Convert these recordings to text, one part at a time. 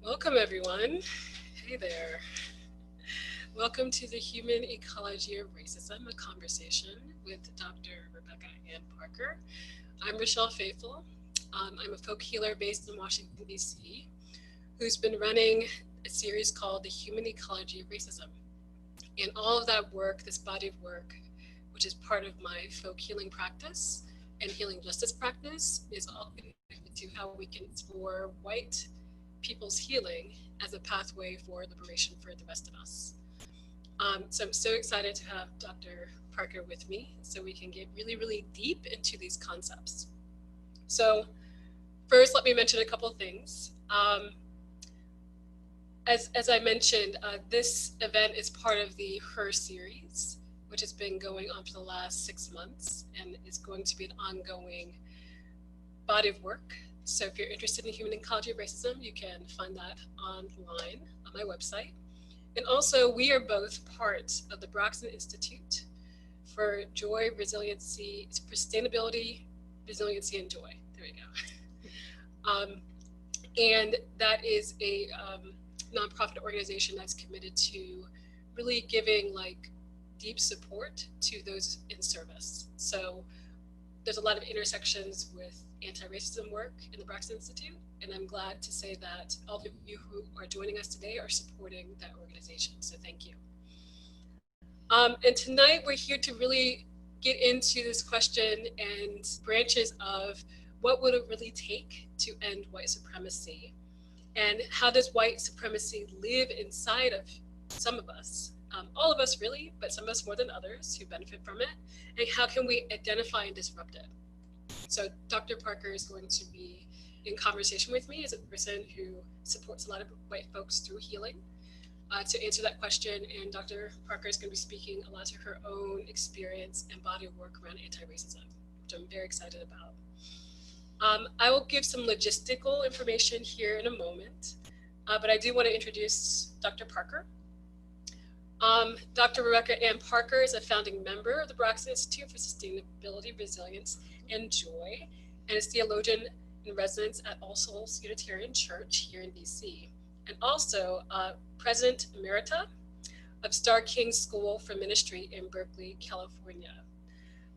Welcome, everyone. Hey there. Welcome to the Human Ecology of Racism, a conversation with Dr. Rebecca Ann Parker. I'm Richael Faithful. I'm a folk healer based in Washington, D.C., who's been running a series called The Human Ecology of Racism. And all of that work, this body of work, which is part of my folk healing practice and healing justice practice, is all connected to how we can explore white people's healing as a pathway for liberation for the rest of us. So I'm so excited to have Dr. Parker with me so we can get really, really deep into these concepts. So first, let me mention a couple of things. As I mentioned, this event is part of the HER series, which has been going on for the last 6 months and is going to be an ongoing body of work. So if you're interested in human ecology of racism, you can find that online on my website. And also, we are both part of the Broxton Institute for Joy, Resiliency, Sustainability, Resiliency, and Joy. There we go. And that is a nonprofit organization that's committed to really giving deep support to those in service. So there's a lot of intersections with anti-racism work in the Broxton Institute, and I'm glad to say that all of you who are joining us today are supporting that organization, so thank you. And tonight we're here to really get into this question and branches of what would it really take to end white supremacy, and how does white supremacy live inside of some of us, all of us really, but some of us more than others who benefit from it, and how can we identify and disrupt it? So Dr. Parker is going to be in conversation with me as a person who supports a lot of white folks through healing to answer that question. And Dr. Parker is going to be speaking a lot to her own experience and body of work around anti-racism, which I'm very excited about. I will give some logistical information here in a moment, but I do want to introduce Dr. Parker. Dr. Rebecca Ann Parker is a founding member of the Broxton Institute for Sustainability, Resilience, and Joy, and is theologian in residence at All Souls Unitarian Church here in DC, and also President Emerita of Star King School for Ministry in Berkeley, California.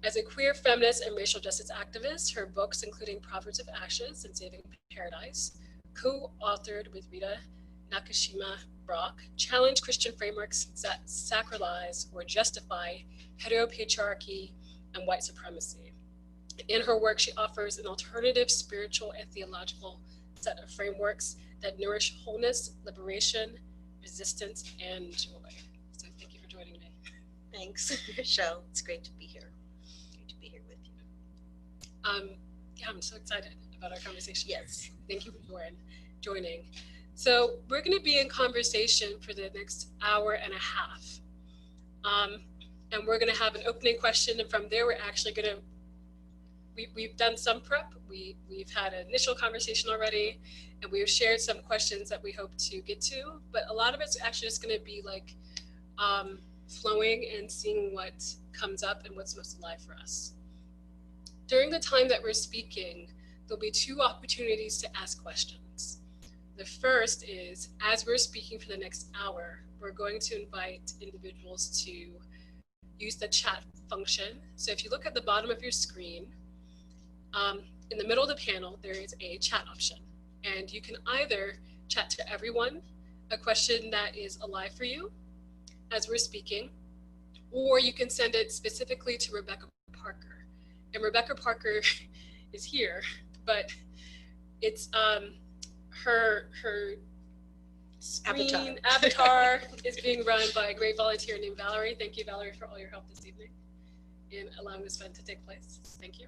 As a queer feminist and racial justice activist, her books, including Proverbs of Ashes and Saving Paradise, co-authored with Rita Nakashima Brock, challenge Christian frameworks that sacralize or justify heteropatriarchy and white supremacy. In her work, she offers an alternative spiritual and theological set of frameworks that nourish wholeness, liberation, resistance, and joy. So thank you for joining me. Thanks, Michelle. It's great to be here. Great to be here with you. Yeah, I'm so excited about our conversation. Yes. Thank you for joining. So we're going to be in conversation for the next hour and a half. And we're going to have an opening question, and from there we're actually going to we've done some prep. We've had an initial conversation already, and we've shared some questions that we hope to get to. But a lot of it's actually just going to be flowing and seeing what comes up and what's most alive for us. During the time that we're speaking, there'll be 2 opportunities to ask questions. The first is, as we're speaking for the next hour, we're going to invite individuals to use the chat function. So if you look at the bottom of your screen, in the middle of the panel, there is a chat option. And you can either chat to everyone a question that is alive for you as we're speaking, or you can send it specifically to Rebecca Parker. And Rebecca Parker is here, but it's her screen avatar is being run by a great volunteer named Valerie. Thank you, Valerie, for all your help this evening in allowing this event to take place. Thank you.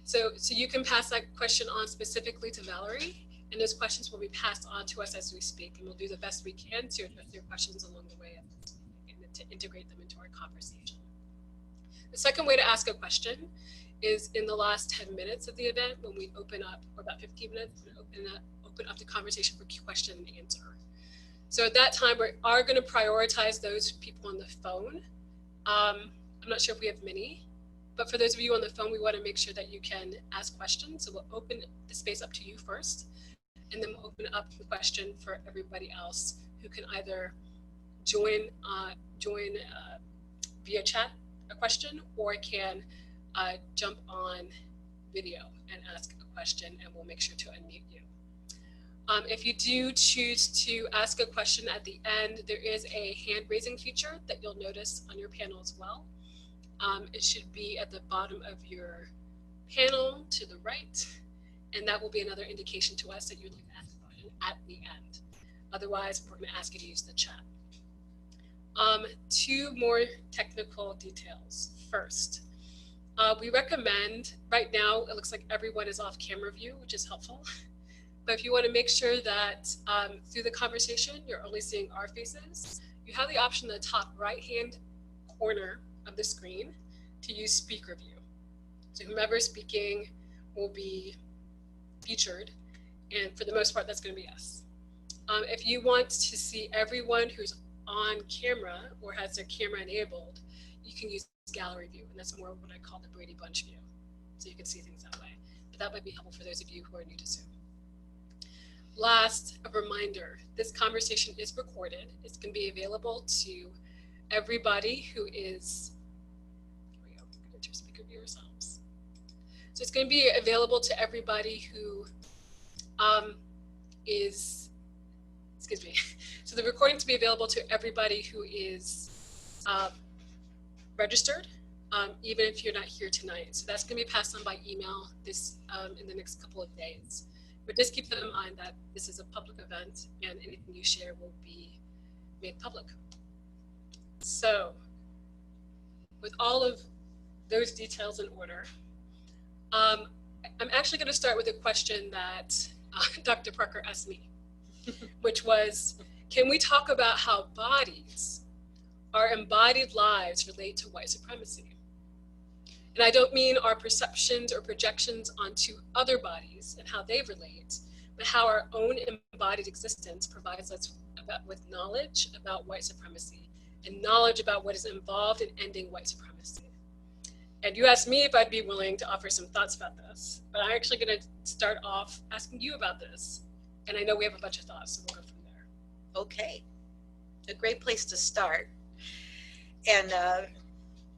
So you can pass that question on specifically to Valerie, and those questions will be passed on to us as we speak, and we'll do the best we can to address your questions along the way and to integrate them into our conversation. The second way to ask a question is in the last 10 minutes of the event, when we open up, or about 15 minutes, open up the conversation for question and answer. So at that time, we are going to prioritize those people on the phone. I'm not sure if we have many, but for those of you on the phone, we want to make sure that you can ask questions. So we'll open the space up to you first. and then we'll open up the question for everybody else who can either join via chat a question, or can jump on video and ask a question, and we'll make sure to unmute you. If you do choose to ask a question at the end, there is a hand raising feature that you'll notice on your panel as well. It should be at the bottom of your panel to the right, and that will be another indication to us that you'd like to ask a question at the end. Otherwise, we're going to ask you to use the chat. Two more technical details. First, we recommend, right now, it looks like everyone is off camera view, which is helpful. But if you want to make sure that through the conversation, you're only seeing our faces, you have the option in the top right-hand corner of the screen to use speaker view. So whomever's speaking will be featured, and for the most part, that's going to be us. If you want to see everyone who's on camera or has their camera enabled, you can use gallery view, and that's more what I call the Brady Bunch view. So you can see things that way. But that might be helpful for those of you who are new to Zoom. Last, a reminder, this conversation is recorded. It's going to be available to everybody who is, here we go, we're going to speaker view ourselves. So it's going to be available to everybody who is, excuse me, so the recording to be available to everybody who is registered, even if you're not here tonight. So that's going to be passed on by email this in the next couple of days. But just keep that in mind that this is a public event and anything you share will be made public. So with all of those details in order, I'm actually going to start with a question that Dr. Parker asked me, which was, can we talk about how bodies, our embodied lives, relate to white supremacy? And I don't mean our perceptions or projections onto other bodies and how they relate, but how our own embodied existence provides us with knowledge about white supremacy and knowledge about what is involved in ending white supremacy. And you asked me if I'd be willing to offer some thoughts about this, but I'm actually going to start off asking you about this. And I know we have a bunch of thoughts, so we'll go from there. Okay, a great place to start. And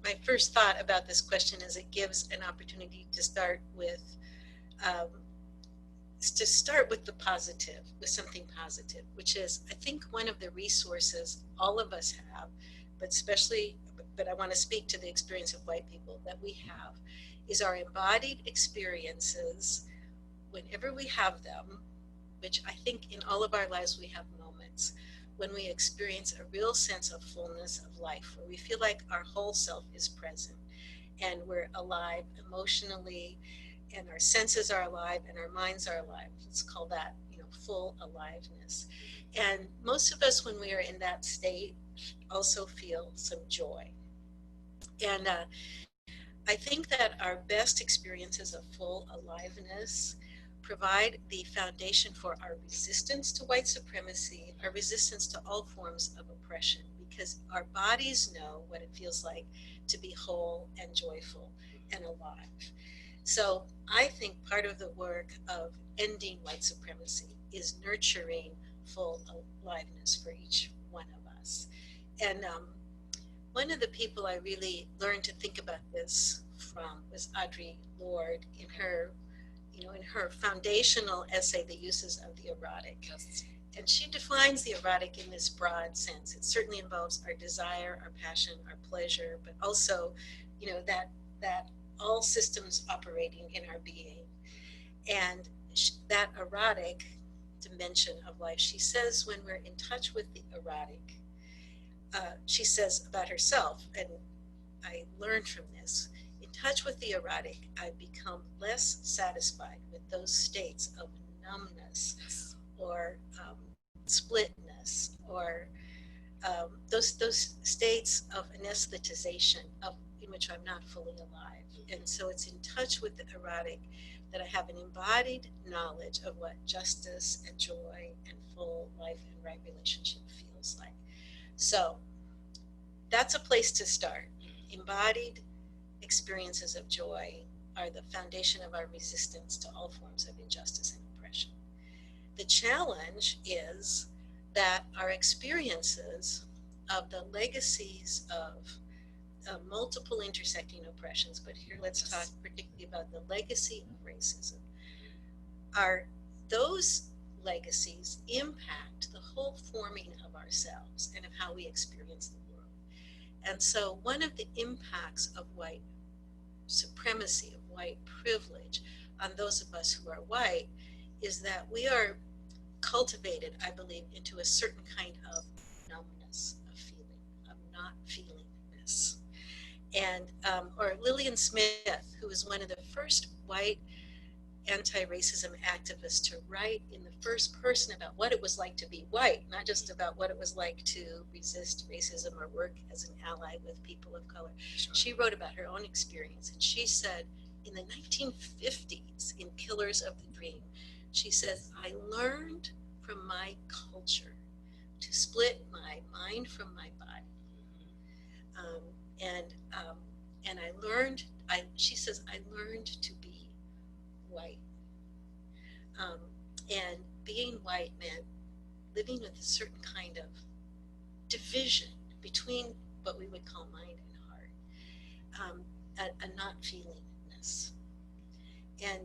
my first thought about this question is it gives an opportunity to start with the positive, with something positive, which is, I think, one of the resources all of us have, but I want to speak to the experience of white people that we have, is our embodied experiences whenever we have them, which I think in all of our lives we have moments when we experience a real sense of fullness of life, where we feel like our whole self is present and we're alive emotionally, and our senses are alive and our minds are alive. Let's call that, full aliveness. And most of us, when we are in that state, also feel some joy. And I think that our best experiences of full aliveness provide the foundation for our resistance to white supremacy, our resistance to all forms of oppression, because our bodies know what it feels like to be whole and joyful and alive. So I think part of the work of ending white supremacy is nurturing full aliveness for each one of us. And one of the people I really learned to think about this from was Audre Lorde in her foundational essay, The Uses of the Erotic. Yes. And she defines the erotic in this broad sense. It certainly involves our desire, our passion, our pleasure, but also, that all systems operating in our being. And that erotic dimension of life, she says, when we're in touch with the erotic, she says about herself, and I learned from this, in touch with the erotic, I become less satisfied with those states of numbness or splitness, or those states of anesthetization in which I'm not fully alive. And so it's in touch with the erotic that I have an embodied knowledge of what justice and joy and full life and right relationship feels like. So that's a place to start. Embodied experiences of joy are the foundation of our resistance to all forms of injustice and oppression. the challenge is that our experiences of the legacies of multiple intersecting oppressions, but here let's talk particularly about the legacy of racism, are those legacies impact the whole forming of ourselves and of how we experience the world. And so one of the impacts of white supremacy, of white privilege on those of us who are white is that we are cultivated, I believe, into a certain kind of numbness of feeling, of not feelingness. And, or Lillian Smith, who was one of the first white anti-racism activists to write in the first person about what it was like to be white, not just about what it was like to resist racism or work as an ally with people of color. Sure. She wrote about her own experience, and she said in the 1950s, in Killers of the Dream, she says, I learned from my culture to split my mind from my body. And I learned, she says, I learned to be white. And being white meant living with a certain kind of division between what we would call mind and heart, a not feelingness. And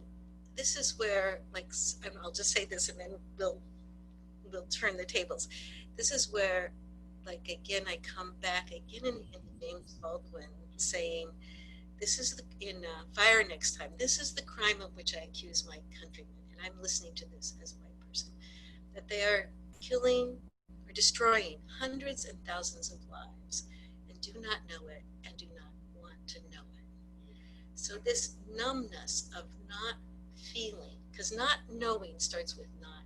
this is where, like, and I'll just say this and then we'll turn the tables. This is where, like, again, I come back again in James Baldwin saying, this is the, in Fire Next Time, this is the crime of which I accuse my countrymen, and I'm listening to this as a white person, that they are killing or destroying hundreds and thousands of lives and do not know it and do not want to know it. So this numbness of not feeling, because not knowing starts with not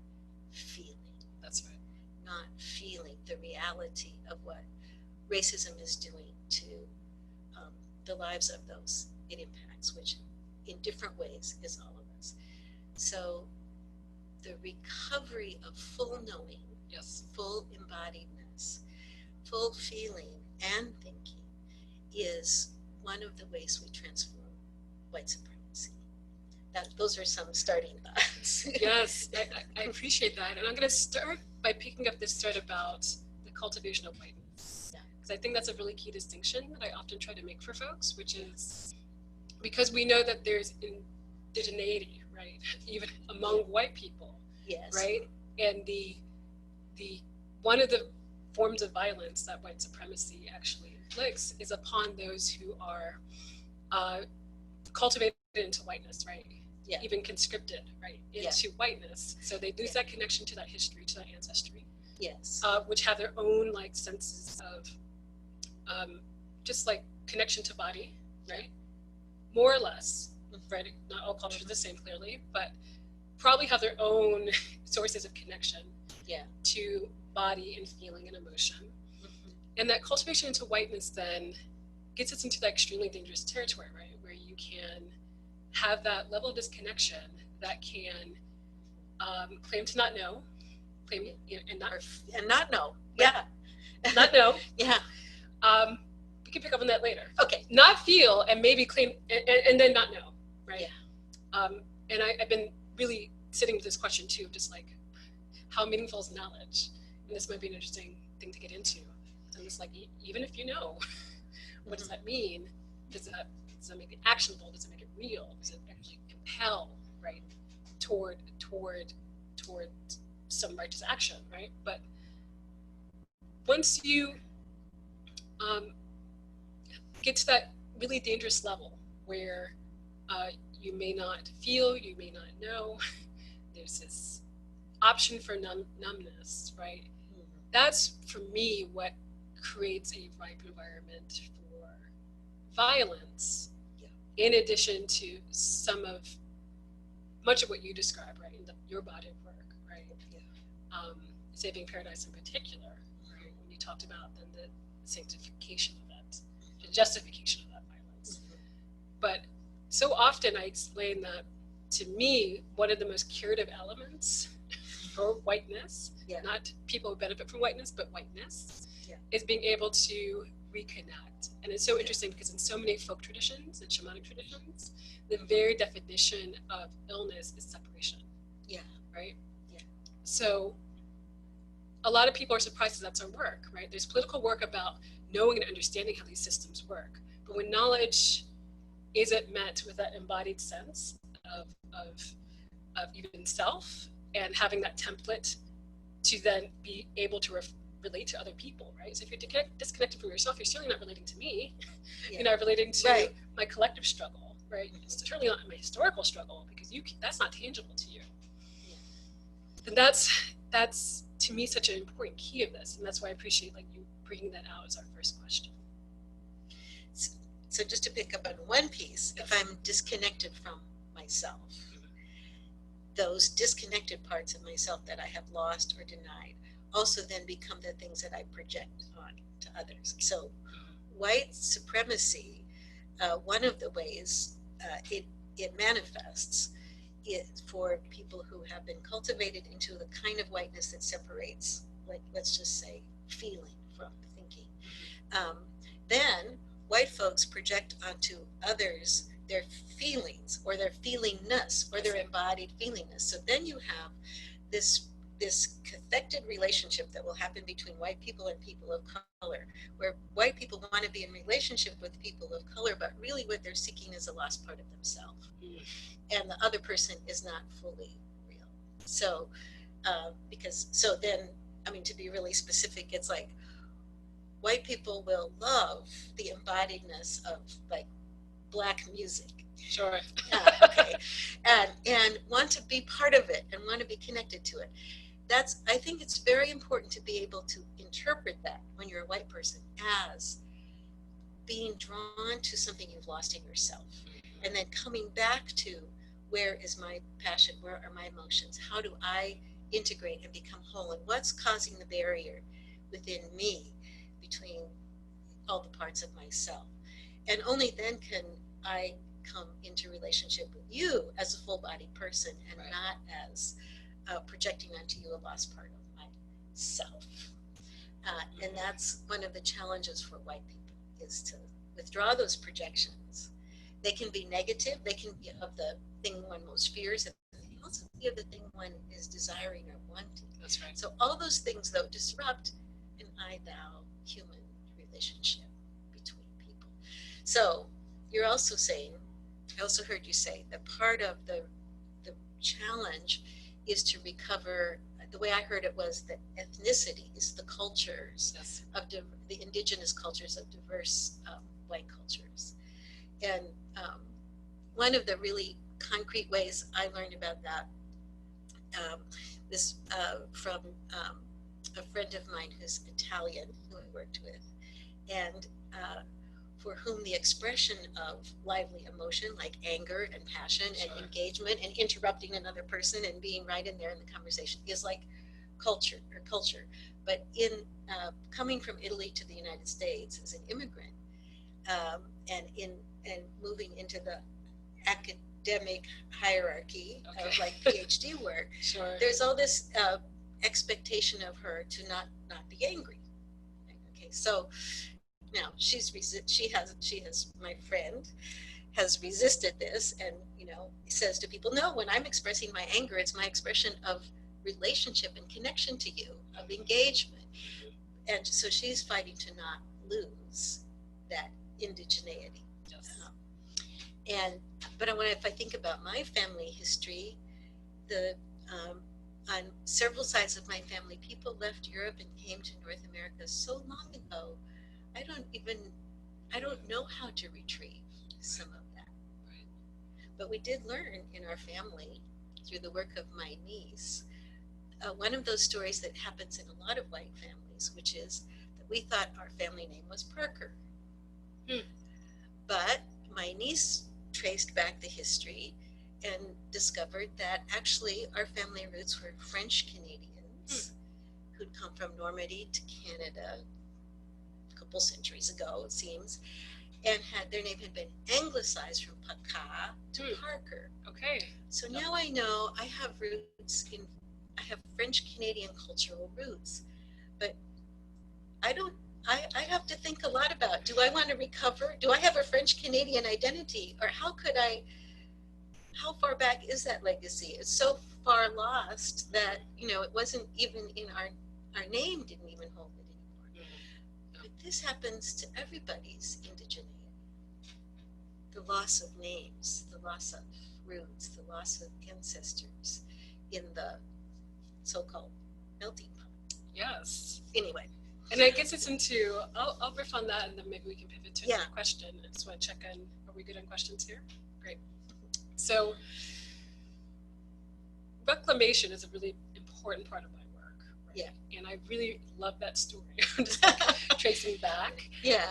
feeling. That's right. Not feeling the reality of what racism is doing to the lives of those it impacts, which in different ways is all of us. So the recovery of full knowing, yes, full embodiedness, full feeling and thinking is one of the ways we transform white supremacy. Those are some starting thoughts. Yes, I appreciate that. And I'm going to start by picking up this thread about the cultivation of whiteness. Because I think that's a really key distinction that I often try to make for folks, which is because we know that there's indigeneity, right, even among white people, yes, right, and the one of the forms of violence that white supremacy actually inflicts is upon those who are cultivated into whiteness, right, yeah, even conscripted, right, into whiteness, so they lose that connection to that history, to that ancestry, yes, which have their own like senses of just like connection to body, right? More or less, right? Not all cultures are the same, clearly, but probably have their own sources of connection to body and feeling and emotion. And that cultivation into whiteness then gets us into that extremely dangerous territory, right? Where you can have that level of disconnection that can claim to not know, claim and not know. Yeah. Not know. Yeah. We can pick up on that later. Okay. Not feel and maybe claim and then not know, right? Yeah. And I've been really sitting with this question too, just like how meaningful is knowledge? And this might be an interesting thing to get into. And it's like, even if you know, what does that mean? Does that make it actionable? Does it make it real? Does it actually compel, right, toward some righteous action, right? But once you get to that really dangerous level where you may not feel, you may not know, there's this option for numbness, right? That's, for me, what creates a ripe environment for violence, in addition to much of what you describe, right, in your body of work, right? Saving Paradise in particular, right? When you talked about then the sanctification of that, the justification of that violence. But so often I explain that, to me, one of the most curative elements for whiteness, not people who benefit from whiteness, but whiteness, is being able to reconnect. And it's so interesting because in so many folk traditions and shamanic traditions, the very definition of illness is separation. Yeah. Right? So a lot of people are surprised that that's our work, right? There's political work about knowing and understanding how these systems work. But when knowledge isn't met with that embodied sense of even self and having that template to then be able to relate to other people, right? So if you're disconnected from yourself, you're certainly not relating to me. Yeah. You're not relating to my collective struggle, right? It's certainly not my historical struggle because that's not tangible to you. Yeah. And that's to me such an important key of this, and that's why I appreciate like you bringing that out as our first question. So just to pick up on one piece, yes. If I'm disconnected from myself, those disconnected parts of myself that I have lost or denied also then become the things that I project on to others. So white supremacy, one of the ways it manifests is for people who have been cultivated into the kind of whiteness that separates, like, let's just say, feeling from thinking. Then white folks project onto others their feelings or their feelingness or their embodied feelingness. So then you have this cathected relationship that will happen between white people and people of color, where white people want to be in relationship with people of color, but really what they're seeking is a lost part of themselves. And the other person is not fully real. So, to be really specific, it's like white people will love the embodiedness of like Black music. Sure. Okay. And want to be part of it and want to be connected to it. I think it's very important to be able to interpret that when you're a white person as being drawn to something you've lost in yourself. And then coming back to, where is my passion? Where are my emotions? How do I integrate and become whole? And what's causing the barrier within me between all the parts of myself? And only then can I come into relationship with you as a full-bodied person and right. Not as projecting onto you a lost part of myself. And that's one of the challenges for white people, is to withdraw those projections. They can be negative. They can be of the thing one most fears, and they can also be of the thing one is desiring or wanting. That's right. So all those things, though, disrupt an I-thou human relationship between people. So you're also saying, I also heard you say that part of the challenge is to recover, the way I heard it was the ethnicities, the cultures, yes. of the indigenous cultures of diverse white cultures. And one of the really concrete ways I learned about that was from a friend of mine who's Italian, who I worked with, and for whom the expression of lively emotion, like anger and passion and sure. engagement and interrupting another person and being right in there in the conversation, is like culture. But in coming from Italy to the United States as an immigrant, and moving into the academic hierarchy okay. of like PhD work, sure. there's all this expectation of her to not be angry. Okay, so now my friend has resisted this, and says to people, no, when I'm expressing my anger, it's my expression of relationship and connection to you, of engagement. And so she's fighting to not lose that indigeneity. Yes. But if I think about my family history, on several sides of my family, people left Europe and came to North America so long ago. I don't know how to retrieve some of that. Right. But we did learn in our family through the work of my niece, one of those stories that happens in a lot of white families, which is that we thought our family name was Parker. But my niece traced back the history and discovered that actually our family roots were French Canadians who'd come from Normandy to Canada a couple centuries ago, it seems, and their name had been anglicized from Paka to Parker. Okay. So now I know I have French Canadian cultural roots, but I have to think a lot about, do I want to recover? Do I have a French Canadian identity? Or how far back is that legacy? It's so far lost that, you know, it wasn't even in our name didn't even hold it anymore. But this happens to everybody's indigeneity. The loss of names, the loss of roots, the loss of ancestors in the so-called melting pot. Yes. Anyway. And I guess it's into, I'll riff on that and then maybe we can pivot to another question. I just want to check in. Are we good on questions here? Great. So reclamation is a really important part of my work. Right? Yeah. And I really love that story. I'm just like tracing back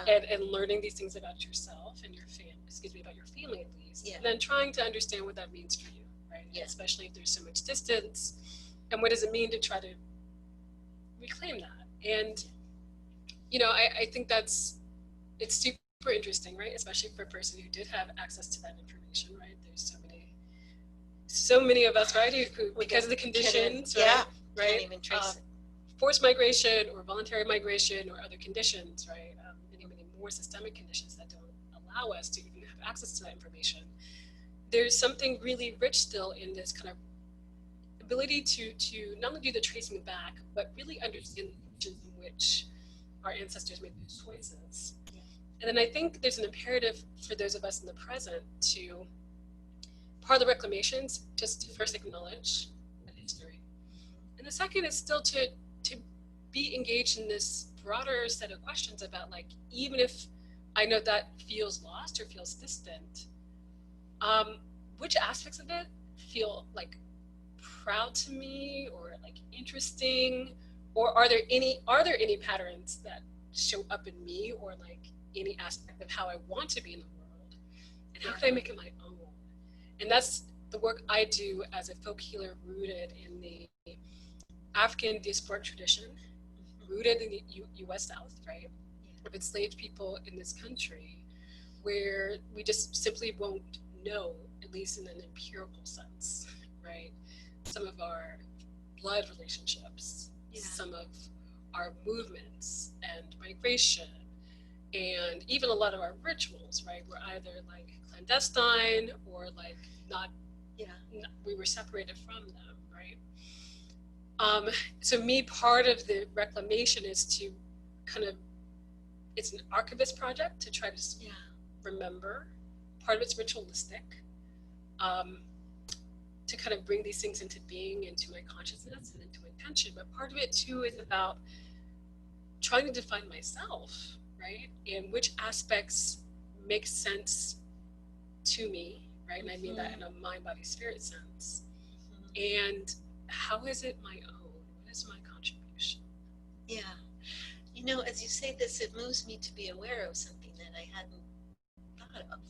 and learning these things about yourself and your family, about your family at least. Yeah. And then trying to understand what that means for you, right? Yeah. Especially if there's so much distance. And what does it mean to try to reclaim that? And you know, I think it's super interesting, right? Especially for a person who did have access to that information, right? There's so many of us, right, who because of the conditions, right? Can't even trace it. Forced migration or voluntary migration or other conditions, right? Many more systemic conditions that don't allow us to even have access to that information. There's something really rich still in this kind of ability to not only do the tracing back, but really understand the conditions in which our ancestors made those choices. Yeah. And then I think there's an imperative for those of us in the present to, part of the reclamations, just to first acknowledge that history. And the second is still to be engaged in this broader set of questions about, like, even if I know that feels lost or feels distant, which aspects of it feel like proud to me or like interesting? Or are there any patterns that show up in me or like any aspect of how I want to be in the world? And how can I make it my own? And that's the work I do as a folk healer rooted in the African diasporic tradition, rooted in the U.S. South, right? Of enslaved people in this country, where we just simply won't know, at least in an empirical sense, right? Some of our blood relationships, some of our movements and migration, and even a lot of our rituals, right? Were either like clandestine or like not, we were separated from them, right? So part of the reclamation is to kind of, it's an archivist project to try to remember. Part of it's ritualistic, to kind of bring these things into being, into my consciousness and into intention. But part of it too is about trying to define myself, right? And which aspects make sense to me, right? And I mean that in a mind, body, spirit sense. And how is it my own? What is my contribution? Yeah. You know, as you say this, it moves me to be aware of something that I hadn't thought of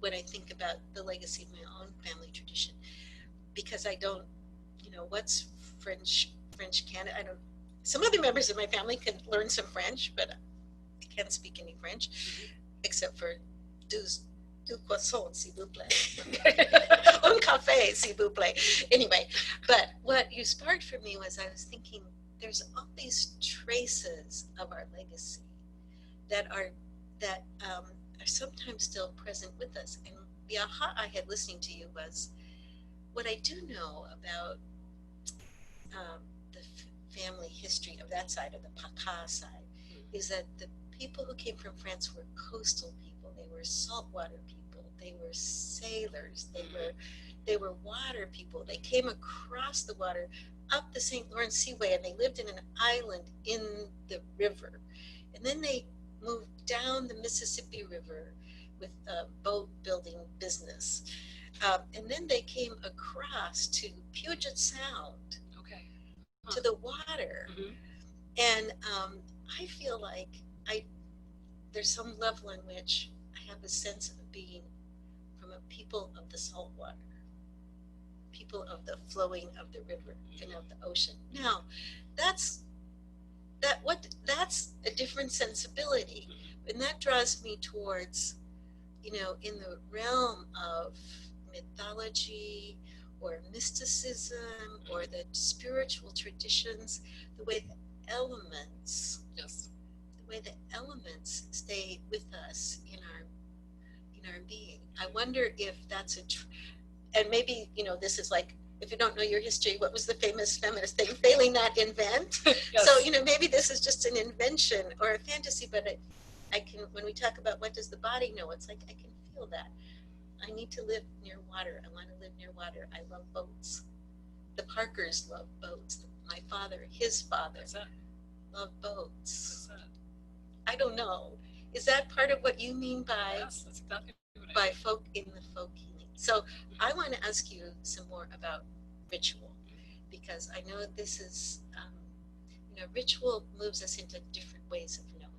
when I think about the legacy of my own family tradition. Because I don't, you know, what's French Canada? I don't. Some other members of my family can learn some French, but I can't speak any French, except for deux croissants, s'il vous plaît. Un café, s'il vous plaît. Anyway, but what you sparked for me was I was thinking there's all these traces of our legacy that are sometimes still present with us. And the aha I had listening to you was, what I do know about the family history of that side, of the Paka side, is that the people who came from France were coastal people. They were saltwater people. They were sailors. They were water people. They came across the water up the St. Lawrence Seaway, and they lived in an island in the river. And then they moved down the Mississippi River with a boat building business. And then they came across to Puget Sound, to the water. And I feel like there's some level in which I have a sense of being from a people of the salt water, people of the flowing of the river and of the ocean. Now, that's a different sensibility, and that draws me towards, you know, in the realm of mythology or mysticism or the spiritual traditions, the way the elements stay with us in our being. I wonder if that's and maybe, you know, this is like if you don't know your history, what was the famous feminist thing? Failing not invent. Yes. So, maybe this is just an invention or a fantasy, but I can, when we talk about what does the body know, it's like I can feel that. I need to live near water. I want to live near water. I love boats. The Parkers love boats. My father, his father, loved boats. I don't know. Is that part of what you mean by Yes, that's exactly what I by mean. folk in the folk healing? So I want to ask you some more about ritual, because I know this is, ritual moves us into different ways of knowing.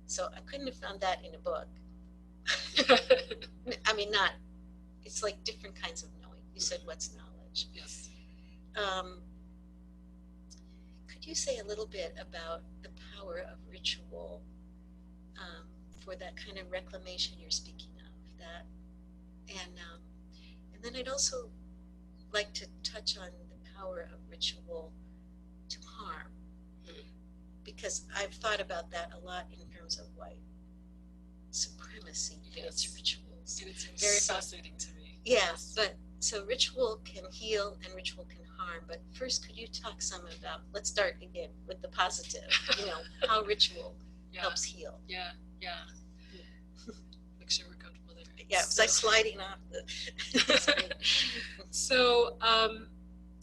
So I couldn't have found that in a book. I mean, it's like different kinds of knowing. You said what's knowledge. Yes. Could you say a little bit about the power of ritual for that kind of reclamation you're speaking of? That, and then I'd also like to touch on the power of ritual to harm, because I've thought about that a lot in terms of white supremacy against rituals. And it's very fascinating to me. Yes, but so ritual can heal and ritual can harm. But first, could you talk some about, let's start again with the positive, how ritual helps heal. Yeah. Make sure we're comfortable there. Yeah, it was like sliding off the So,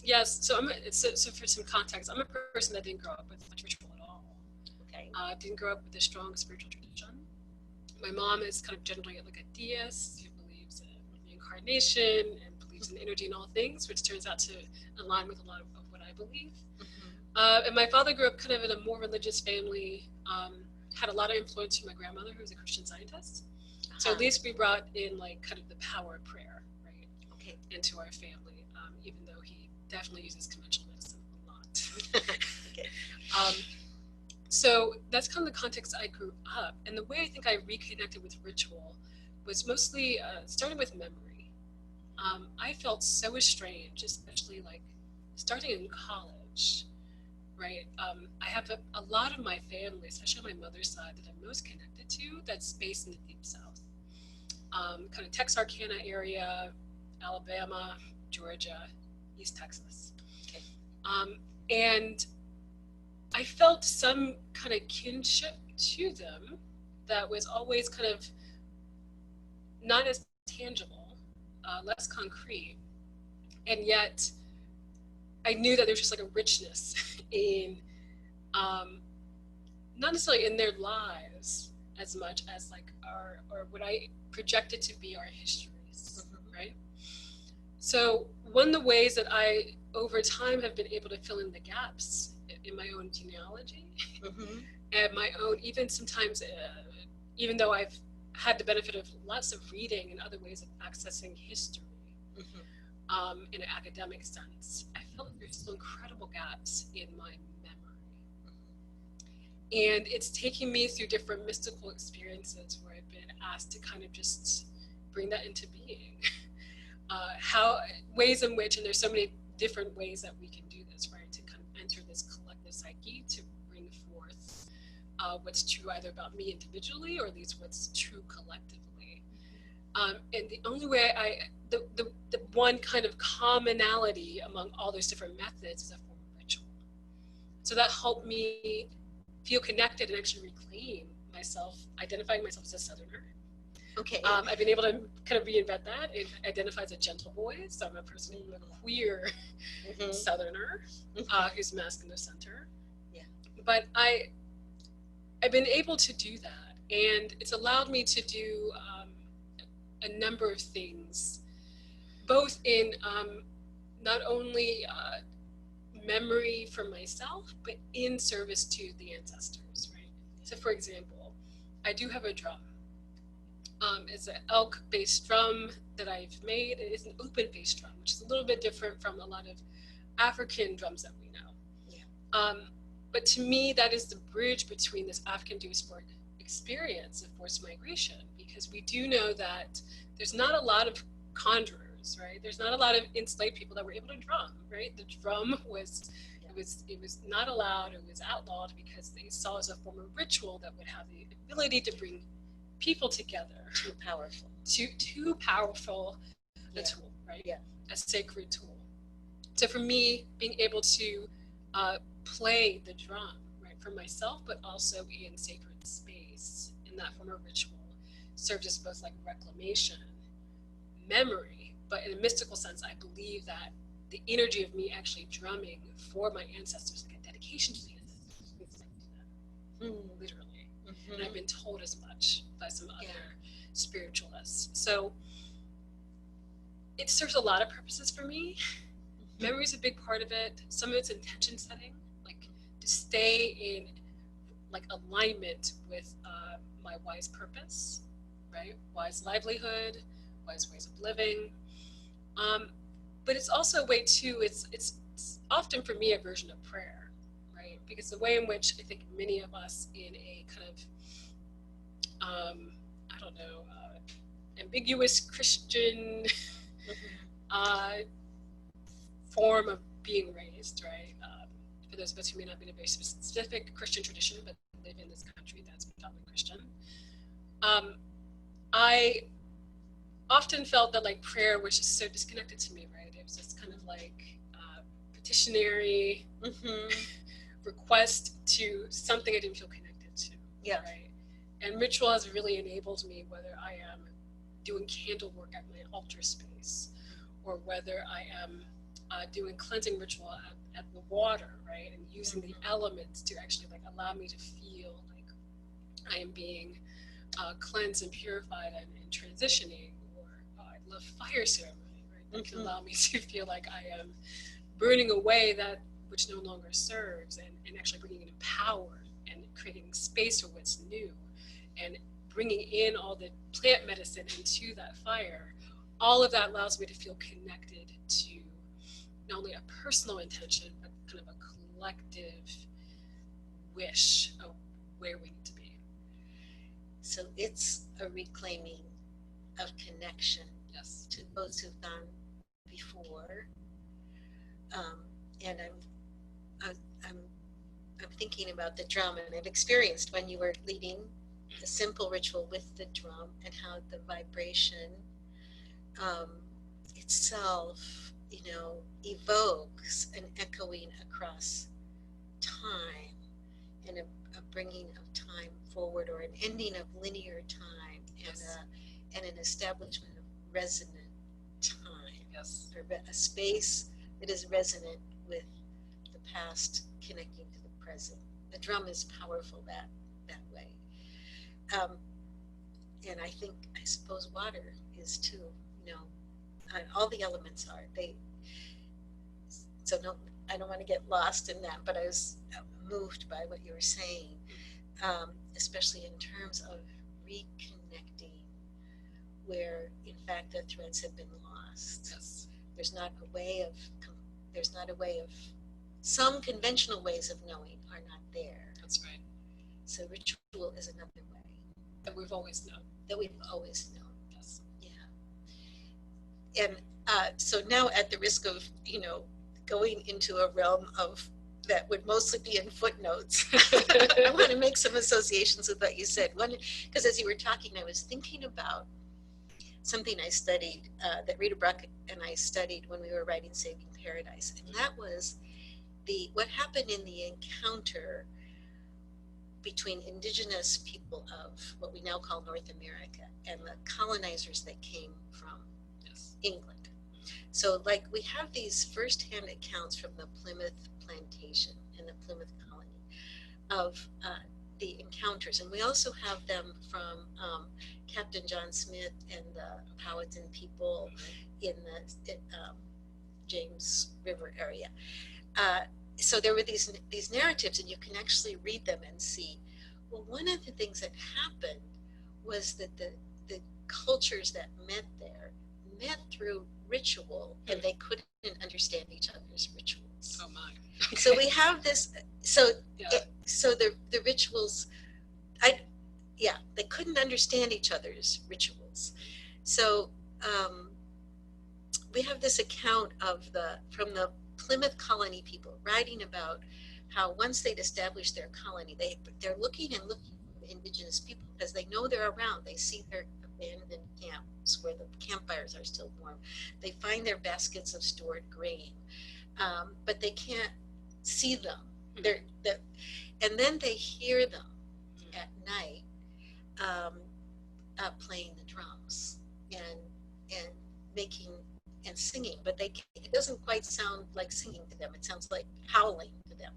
yes, so for some context, I'm a person that didn't grow up with much ritual at all. Okay. Didn't grow up with a strong spiritual tradition. My mom is kind of generally like a deist who believes in reincarnation and believes in energy in all things, which turns out to align with a lot of what I believe. Mm-hmm. And my father grew up kind of in a more religious family, had a lot of influence from my grandmother, who was a Christian Scientist. Uh-huh. So at least we brought in like kind of the power of prayer, right? Okay. Into our family, even though he definitely uses conventional medicine a lot. Okay. So that's kind of the context I grew up. And the way I think I reconnected with ritual was mostly starting with memory. I felt so estranged, especially like starting in college, right? I have a lot of my family, especially on my mother's side, that I'm most connected to, that's based in the Deep South. Kind of Texarkana area, Alabama, Georgia, East Texas. Okay. And I felt some kind of kinship to them that was always kind of not as tangible, less concrete. And yet I knew that there was just like a richness in, not necessarily in their lives as much as like or what I projected to be our histories, mm-hmm. right? So one of the ways that I, over time, have been able to fill in the gaps in my own genealogy, mm-hmm. and my own, even sometimes, even though I've had the benefit of lots of reading and other ways of accessing history, mm-hmm. In an academic sense, I felt like there's still incredible gaps in my memory. Mm-hmm. And it's taking me through different mystical experiences where I've been asked to kind of just bring that into being. How ways in which, and there's so many different ways that we can do this, right? To kind of enter this collective psyche to bring forth what's true either about me individually or at least what's true collectively. And the only way the one kind of commonality among all those different methods is a form of ritual. So that helped me feel connected and actually reclaim myself, identifying myself as a Southerner. Okay. I've been able to kind of reinvent that. It identifies a gentle boy, so I'm a person who's a queer mm-hmm. Southerner, mm-hmm. Who's masculine of center. Yeah. But I've been able to do that, and it's allowed me to do a number of things, both in not only memory for myself, but in service to the ancestors, right? So for example, I do have a drum. It's an elk-based drum that I've made. It is an open-based drum, which is a little bit different from a lot of African drums that we know. Yeah. But to me, that is the bridge between this African diasporic experience of forced migration, because we do know that there's not a lot of conjurers, right? There's not a lot of enslaved people that were able to drum, right? The drum was, it was not allowed, it was outlawed because they saw it as a form of ritual that would have the ability to bring people together. Too powerful. Too powerful a tool, right? Yeah. A sacred tool. So for me, being able to play the drum, right, for myself, but also in sacred space in that form of ritual, served as both like reclamation, memory, but in a mystical sense, I believe that the energy of me actually drumming for my ancestors, like a dedication to the ancestors, literally. Mm-hmm. And I've been told as much by some other spiritualists. So it serves a lot of purposes for me. Memory is a big part of it. Some of it's intention setting, like to stay in like alignment with my wise purpose, right? Wise livelihood, wise ways of living. But it's also a way too, it's often for me a version of prayer, right? Because the way in which I think many of us in a kind of, I don't know, ambiguous Christian form of being raised, right? For those of us who may not be in a very specific Christian tradition, but live in this country that's predominantly Christian, I often felt that like prayer was just so disconnected to me, right? It was just kind of like petitionary request to something I didn't feel connected to. Yeah. Right. And ritual has really enabled me, whether I am doing candle work at my altar space, or whether I am doing cleansing ritual at the water, right, and using the elements to actually like allow me to feel like I am being cleansed and purified and transitioning. Or I love fire ceremony, right, that can allow me to feel like I am burning away that which no longer serves, and actually bringing in power and creating space for what's new, and bringing in all the plant medicine into that fire. All of that allows me to feel connected to not only a personal intention, but kind of a collective wish of where we need to be. So it's a reclaiming of connection, yes, to those who've gone before. And I'm thinking about the drum, and I've experienced when you were leading a simple ritual with the drum, and how the vibration itself, evokes an echoing across time, and a bringing of time forward, or an ending of linear time, yes, and an establishment of resonant time, yes, or a space that is resonant with the past connecting to the present. The drum is powerful that way. And I suppose water is too, all the elements are. So no, I don't want to get lost in that, but I was moved by what you were saying, especially in terms of reconnecting where, in fact, the threads have been lost. Yes. There's not a way of, some conventional ways of knowing are not there. That's right. So ritual is another way. That we've always known. Yes. Yeah. And so now, at the risk of, going into a realm of that would mostly be in footnotes, I want to make some associations with what you said. One, because as you were talking, I was thinking about something I studied, that Rita Bruck and I studied when we were writing Saving Paradise. And that was what happened in the encounter between indigenous people of what we now call North America and the colonizers that came from England. So like we have these firsthand accounts from the Plymouth plantation and the Plymouth colony of the encounters. And we also have them from Captain John Smith and the Powhatan people in the James River area. So there were these narratives, and you can actually read them and see, well, one of the things that happened was that the cultures that met there met through ritual, and they couldn't understand each other's rituals. Oh my. So we have this, so the rituals, they couldn't understand each other's rituals. So we have this account from the Plymouth colony people writing about how once they'd established their colony, they're looking for indigenous people because they know they're around. They see their abandoned camps where the campfires are still warm. They find their baskets of stored grain. but they can't see them. And then they hear them at night playing the drums and making and singing, but it doesn't quite sound like singing to them. It sounds like howling to them.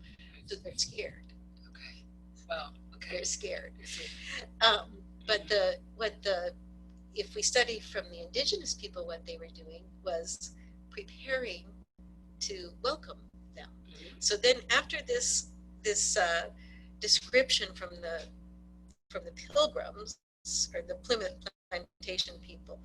So they're scared. Okay. Wow. Okay. They're scared. But if we study from the indigenous people, what they were doing was preparing to welcome them. So then after this description from the Pilgrims or the Plymouth plantation people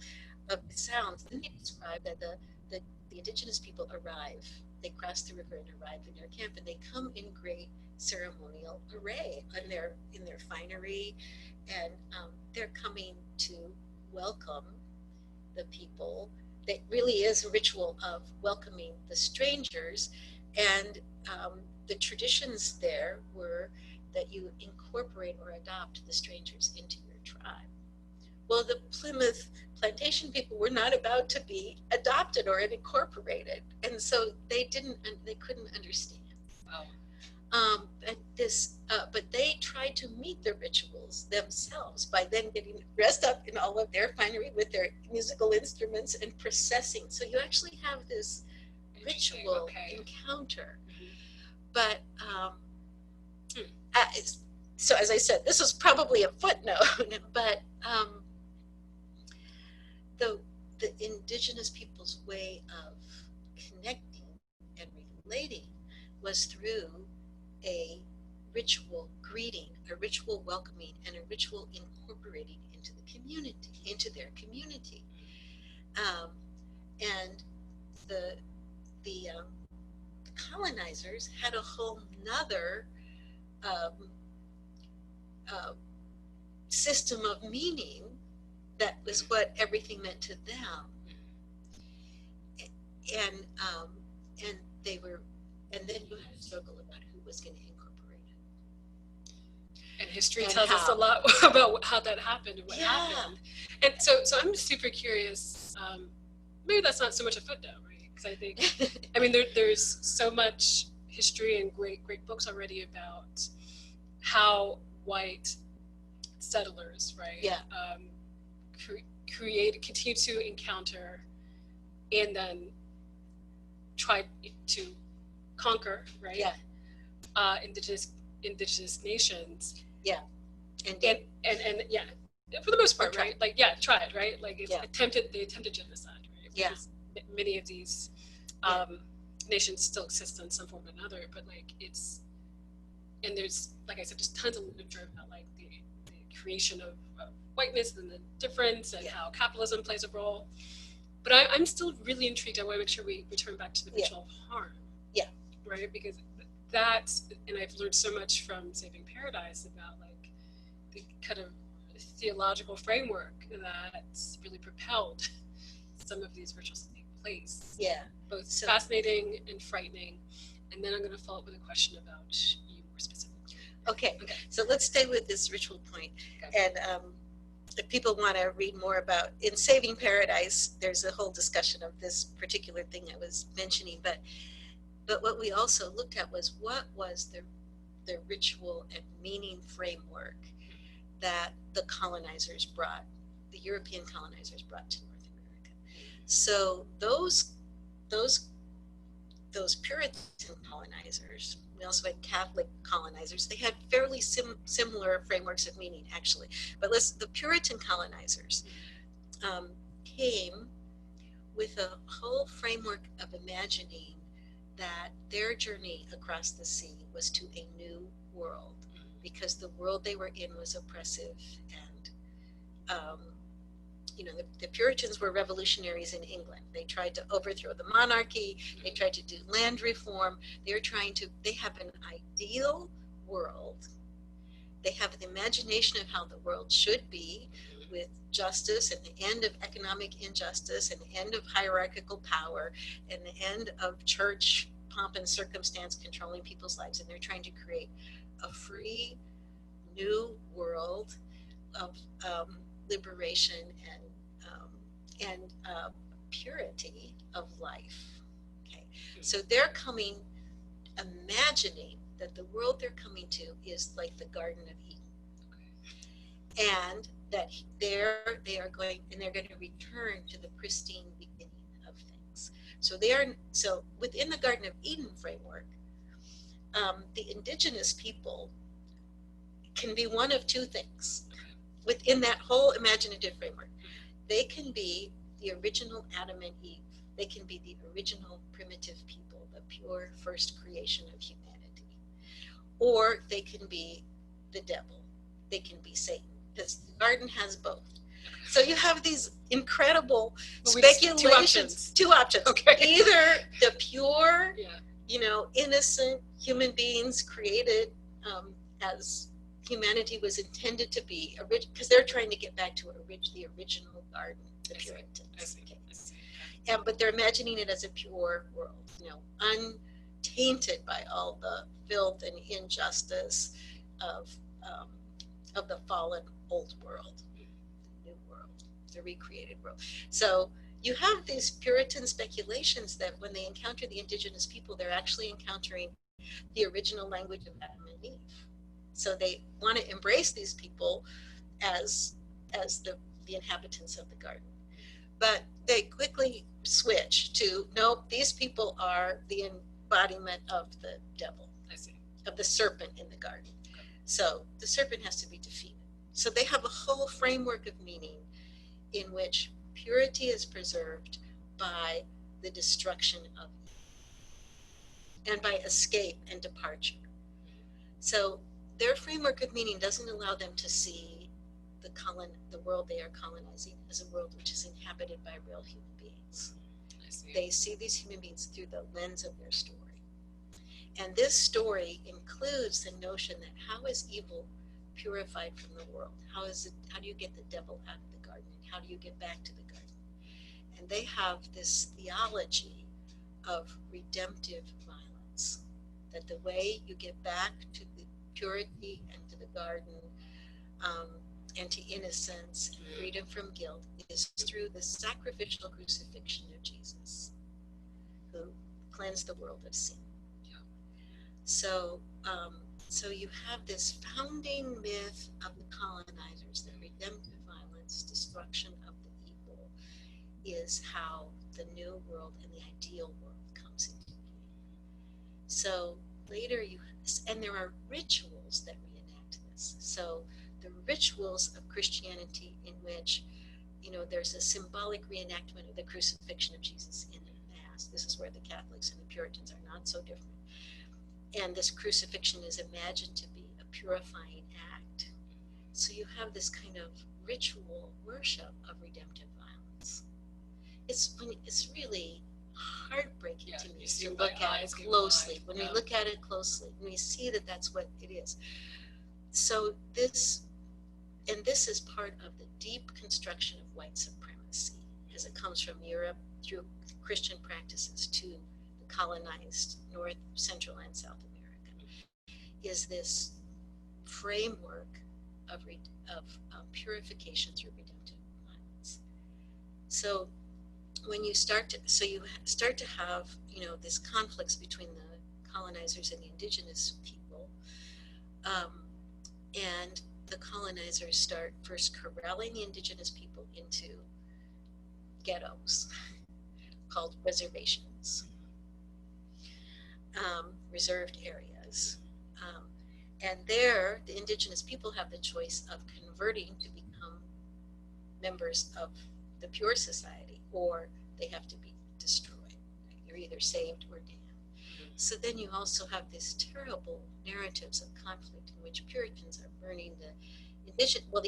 of the sounds, then they describe that the indigenous people arrive. They cross the river and arrive in their camp, and they come in great ceremonial array in their finery, and they're coming to welcome the people. It really is a ritual of welcoming the strangers, and the traditions there were that you incorporate or adopt the strangers into your tribe. Well, the Plymouth plantation people were not about to be adopted or incorporated, and so they couldn't understand. Wow. But they tried to meet the rituals themselves by then getting dressed up in all of their finery with their musical instruments and processing. So you actually have this ritual encounter. But so as I said, this was probably a footnote, but the indigenous people's way of connecting and relating was through a ritual greeting, a ritual welcoming, and a ritual incorporating into their community. And the colonizers had a whole nother system of meaning that was what everything meant to them. And they were, and then you had a struggle about who was going to incorporate it. And history tells us a lot about how that happened and what happened. And so I'm super curious. Maybe that's not so much a footnote, right? Because I think, I mean, there's so much history and great books already about how white settlers, right? Yeah. Continue to encounter and then try to conquer, right? Yeah. Indigenous nations. Yeah. And yeah, for the most part, right? Like, yeah, tried, right? Like they attempted genocide, right? Because many of these nations still exist in some form or another, but like and there's, like I said, just tons of literature about like the creation of whiteness and the difference and how capitalism plays a role. But I'm still really intrigued. I want to make sure we return back to the ritual of harm. Yeah. Right? Because that's, and I've learned so much from Saving Paradise about like the kind of theological framework that's really propelled some of these rituals to take place. Yeah. Both fascinating and frightening. And then I'm going to follow up with a question about you more specifically. Okay. So let's stay with this ritual point. Okay. And if people want to read more about, in Saving Paradise, there's a whole discussion of this particular thing I was mentioning. But what we also looked at was what was the ritual and meaning framework that the colonizers brought, the European colonizers brought to North America. So those Puritan colonizers, we also had Catholic colonizers, they had fairly similar frameworks of meaning, actually. But the Puritan colonizers came with a whole framework of imagining that their journey across the sea was to a new world, because the world they were in was oppressive. And the Puritans were revolutionaries in England. They tried to overthrow the monarchy. They tried to do land reform. They have an ideal world. They have an imagination of how the world should be, with justice and the end of economic injustice and the end of hierarchical power and the end of church pomp and circumstance controlling people's lives. And they're trying to create a free new world of liberation and purity of life. Okay, So they're coming, imagining that the world they're coming to is like the Garden of Eden, and that they are going, and they're going to return to the pristine beginning of things. So within the Garden of Eden framework, the indigenous people can be one of two things within that whole imaginative framework. They can be the original Adam and Eve. They can be the original primitive people, the pure first creation of humanity. Or they can be the devil. They can be Satan, because the garden has both. So you have these incredible speculations. Two options. Okay. Either the pure, innocent human beings created as humanity was intended to be, because they're trying to get back to the original garden, the Puritans. But they're imagining it as a pure world, untainted by all the filth and injustice of the fallen old world, the new world, the recreated world. So you have these Puritan speculations that when they encounter the indigenous people, they're actually encountering the original language of Adam and Eve. So they want to embrace these people as the inhabitants of the garden. But they quickly switch to, nope, these people are the embodiment of the devil, of the serpent in the garden. So the serpent has to be defeated. So they have a whole framework of meaning in which purity is preserved by the destruction of evil and by escape and departure. So their framework of meaning doesn't allow them to see the world they are colonizing as a world which is inhabited by real human beings. They see these human beings through the lens of their story. And this story includes the notion that how is evil purified from the world? How do you get the devil out of the garden? How do you get back to the garden? And they have this theology of redemptive violence, that the way you get back to the purity and to the garden and to innocence and freedom from guilt is through the sacrificial crucifixion of Jesus, who cleansed the world of sin. So you have this founding myth of the colonizers, that redemptive violence, destruction of the evil, is how the new world and the ideal world comes into being. So later and there are rituals that reenact this. So the rituals of Christianity in which, there's a symbolic reenactment of the crucifixion of Jesus in the Mass. This is where the Catholics and the Puritans are not so different. And this crucifixion is imagined to be a purifying act. So you have this kind of ritual worship of redemptive violence. It's really heartbreaking to me to look at it closely. When we look at it closely, and we see that that's what it is. So this is part of the deep construction of white supremacy as it comes from Europe through Christian practices to the colonized North, Central, and South America, is this framework of purification through redemptive violence. So when you start to have, this conflicts between the colonizers and the indigenous people, and the colonizers start first corralling the indigenous people into ghettos called reservations, reserved areas. And there, the indigenous people have the choice of converting to become members of the pure society, or they have to be destroyed. You're either saved or damned. So then you also have these terrible narratives of conflict in which Puritans are burning the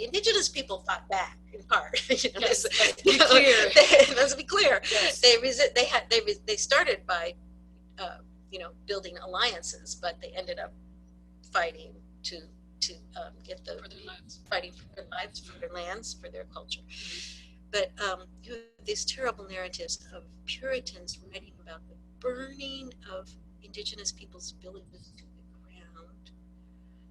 indigenous people fought back in part. Yes, let's be clear. Yes. They started by building alliances, but they ended up fighting to get fighting for their lives, for their lands, for their culture. But you have these terrible narratives of Puritans writing about the burning of indigenous people's villages to the ground,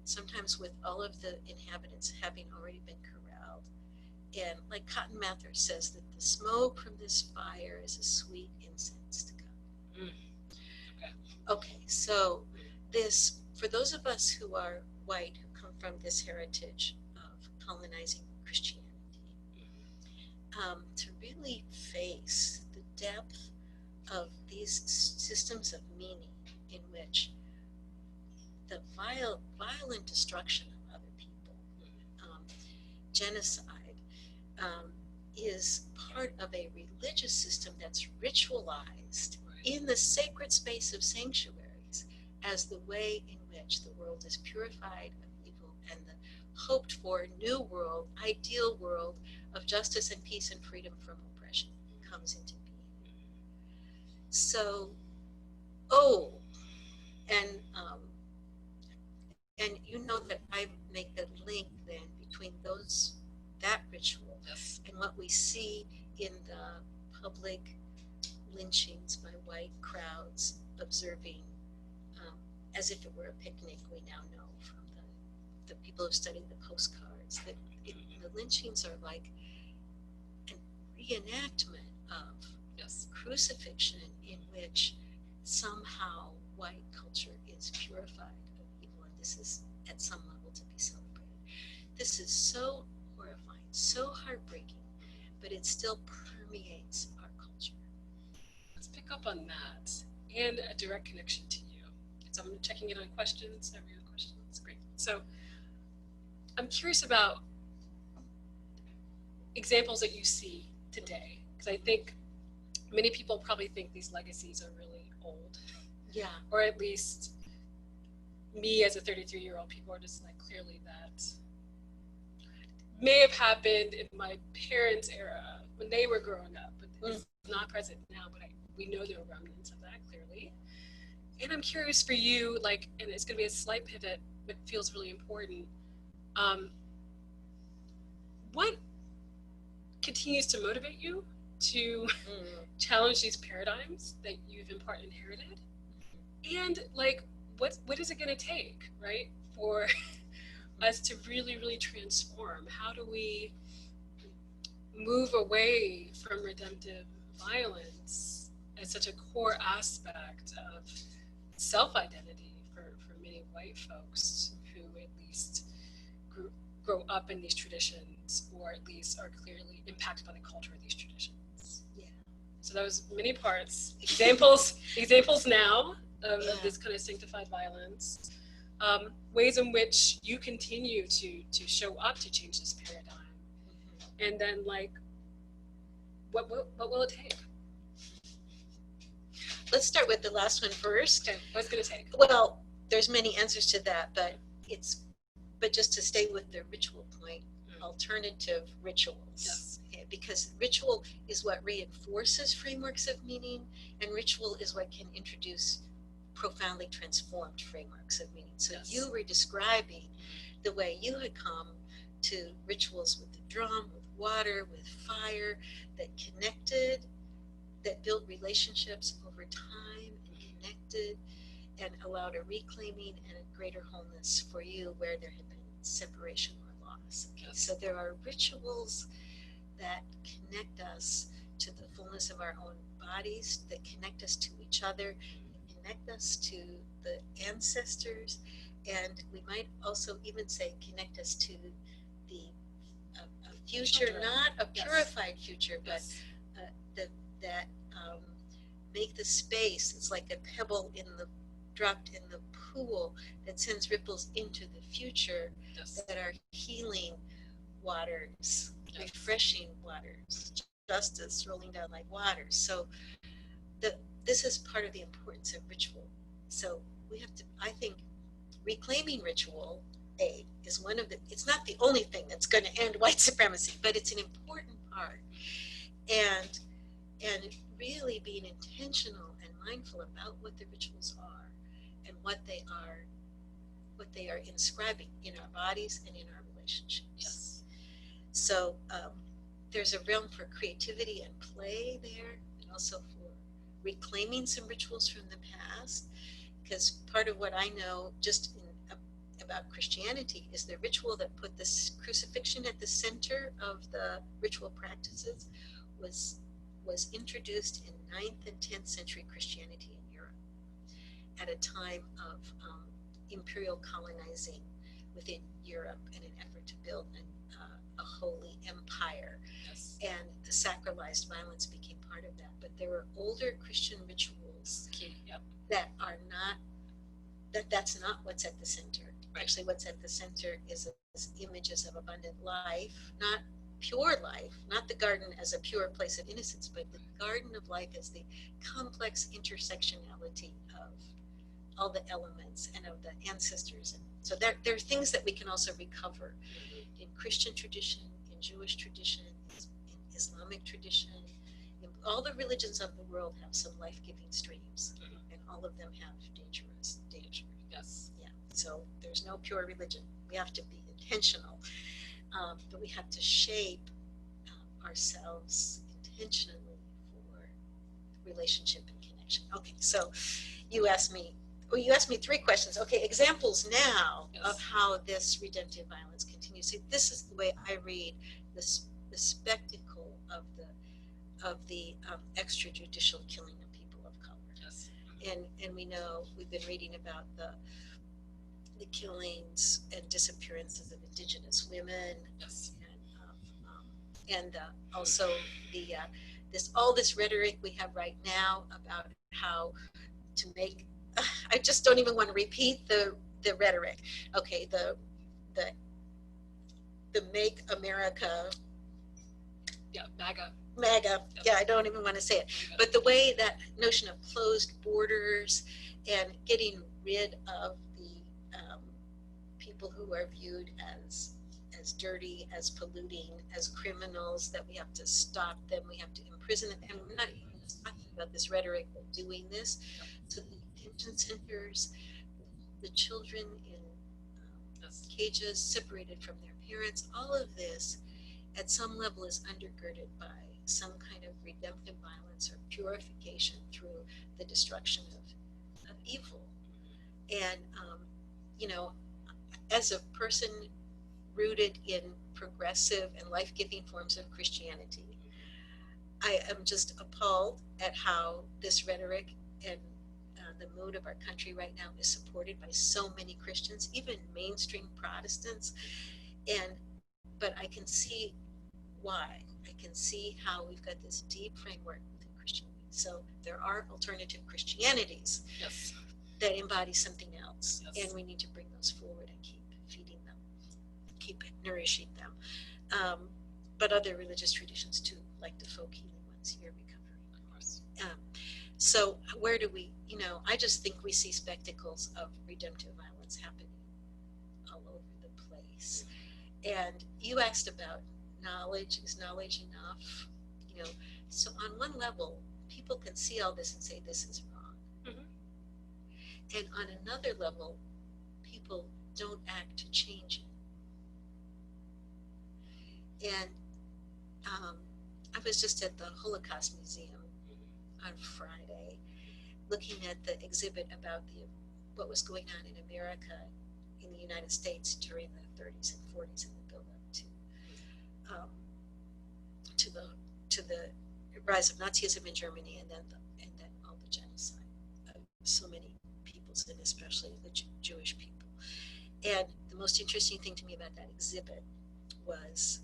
sometimes with all of the inhabitants having already been corralled. And like Cotton Mather says, that the smoke from this fire is a sweet incense to God. So this, for those of us who are white, who come from this heritage of colonizing Christianity, to really face the depth of these systems of meaning in which the violent destruction of other people, genocide, is part of a religious system that's ritualized in the sacred space of sanctuaries as the way in which the world is purified of evil and the hoped for new world, ideal world of justice and peace and freedom from oppression comes into being. So, and you know that I make the link then between that ritual and what we see in the public lynchings by white crowds observing, as if it were a picnic. We now know from the people who study the postcards that the lynchings are like a reenactment of crucifixion in which somehow white culture is purified of evil, and this is at some level to be celebrated. This is so horrifying, so heartbreaking, but it still permeates our culture. Let's pick up on that and a direct connection to you. So I'm checking in on questions. Every question, that's great. So I'm curious about examples that you see today, because I think many people probably think these legacies are really old. Yeah. Or at least me as a 33-year-old, people are just like, clearly that may have happened in my parents' era when they were growing up, but it's not present now, but we know there are remnants of that clearly. And I'm curious for you, like, and it's going to be a slight pivot, but feels really important. What continues to motivate you to challenge these paradigms that you've in part inherited? And like, what is it going to take, right, for us to really, really transform? How do we move away from redemptive violence as such a core aspect of self-identity for many white folks who at least grow up in these traditions, or at least are clearly impacted by the culture of these traditions? Yeah. So that was many parts. Examples now of this kind of sanctified violence. Ways in which you continue to show up to change this paradigm. And then, like, what will it take? Let's start with the last one first. Okay, what's going to take? Well, there's many answers to that, but just to stay with the ritual point, alternative rituals. Yes. Okay, because ritual is what reinforces frameworks of meaning, and ritual is what can introduce profoundly transformed frameworks of meaning. So you were describing the way you had come to rituals with the drum, with water, with fire, that connected, that built relationships over time and connected and allowed a reclaiming and a greater wholeness for you where there had been separation or loss. Okay, so there are rituals that connect us to the fullness of our own bodies, that connect us to each other, connect us to the ancestors, and we might also even say connect us to the future, children. Not a purified future, but that make the space. It's like a pebble dropped in the pool that sends ripples into the future that are healing waters, refreshing waters, justice rolling down like waters. So this is part of the importance of ritual. So we have to, I think, reclaiming ritual is one of it's not the only thing that's going to end white supremacy, but it's an important part. And really being intentional and mindful about what the rituals are and what they are inscribing in our bodies and in our relationships. Yes. So there's a realm for creativity and play there, and also for reclaiming some rituals from the past, because part of what I know just about Christianity is the ritual that put this crucifixion at the center of the ritual practices was introduced in 9th and 10th century Christianity in Europe. at a time of imperial colonizing within Europe in an effort to build a holy empire. Yes. And the sacralized violence became part of that. But there were older Christian rituals Yep. that are not, that's not what's at the center. Right. Actually, what's at the center is images of abundant life, not pure life, not the garden as a pure place of innocence, but the garden of life as the complex intersectionality of all the elements and of the ancestors. And so there are things that we can also recover in Christian tradition, in Jewish tradition, in Islamic tradition. In all the religions of the world have some life-giving streams, and all of them have dangerous danger. Yes. Yeah. So there's no pure religion. We have to be intentional, but we have to shape ourselves intentionally for relationship and connection. Okay, so you asked me 3 questions. Okay, examples now of how this redemptive violence continues. See, this is the way I read this, the spectacle of the extrajudicial killing of people of color. Yes. And we know, we've been reading about the killings and disappearances of Indigenous women. Yes. And also this rhetoric we have right now about how to make, I just don't even want to repeat the rhetoric. Okay, the Make America, MAGA. Yep. Yeah, I don't even want to say it. MAGA. But the way that notion of closed borders and getting rid of the people who are viewed as dirty, as polluting, as criminals, that we have to stop them, we have to imprison them. And we're not even talking about this rhetoric of doing this. So the detention centers, the children in cages separated from their parents, all of this at some level is undergirded by some kind of redemptive violence or purification through the destruction of evil. And, as a person rooted in progressive and life-giving forms of Christianity, I am just appalled at how this rhetoric and the mood of our country right now is supported by so many Christians, even mainstream Protestants. But I can see why. I can see how we've got this deep framework within Christianity. So there are alternative Christianities that embody something else, and we need to bring those forward and keep feeding them, keep nourishing them. But other religious traditions too, like the folk healing ones here, recovering, of course. So where do we, I just think we see spectacles of redemptive violence happening all over the place. And you asked about knowledge. Is knowledge enough? So on one level, people can see all this and say this is wrong. Mm-hmm. And on another level, people don't act to change it. And I was just at the Holocaust Museum on Friday, looking at the exhibit about what was going on in America, in the United States during the 30s and 40s, and the build-up to the rise of Nazism in Germany, and then all the genocide of so many peoples, and especially the Jewish people. And the most interesting thing to me about that exhibit was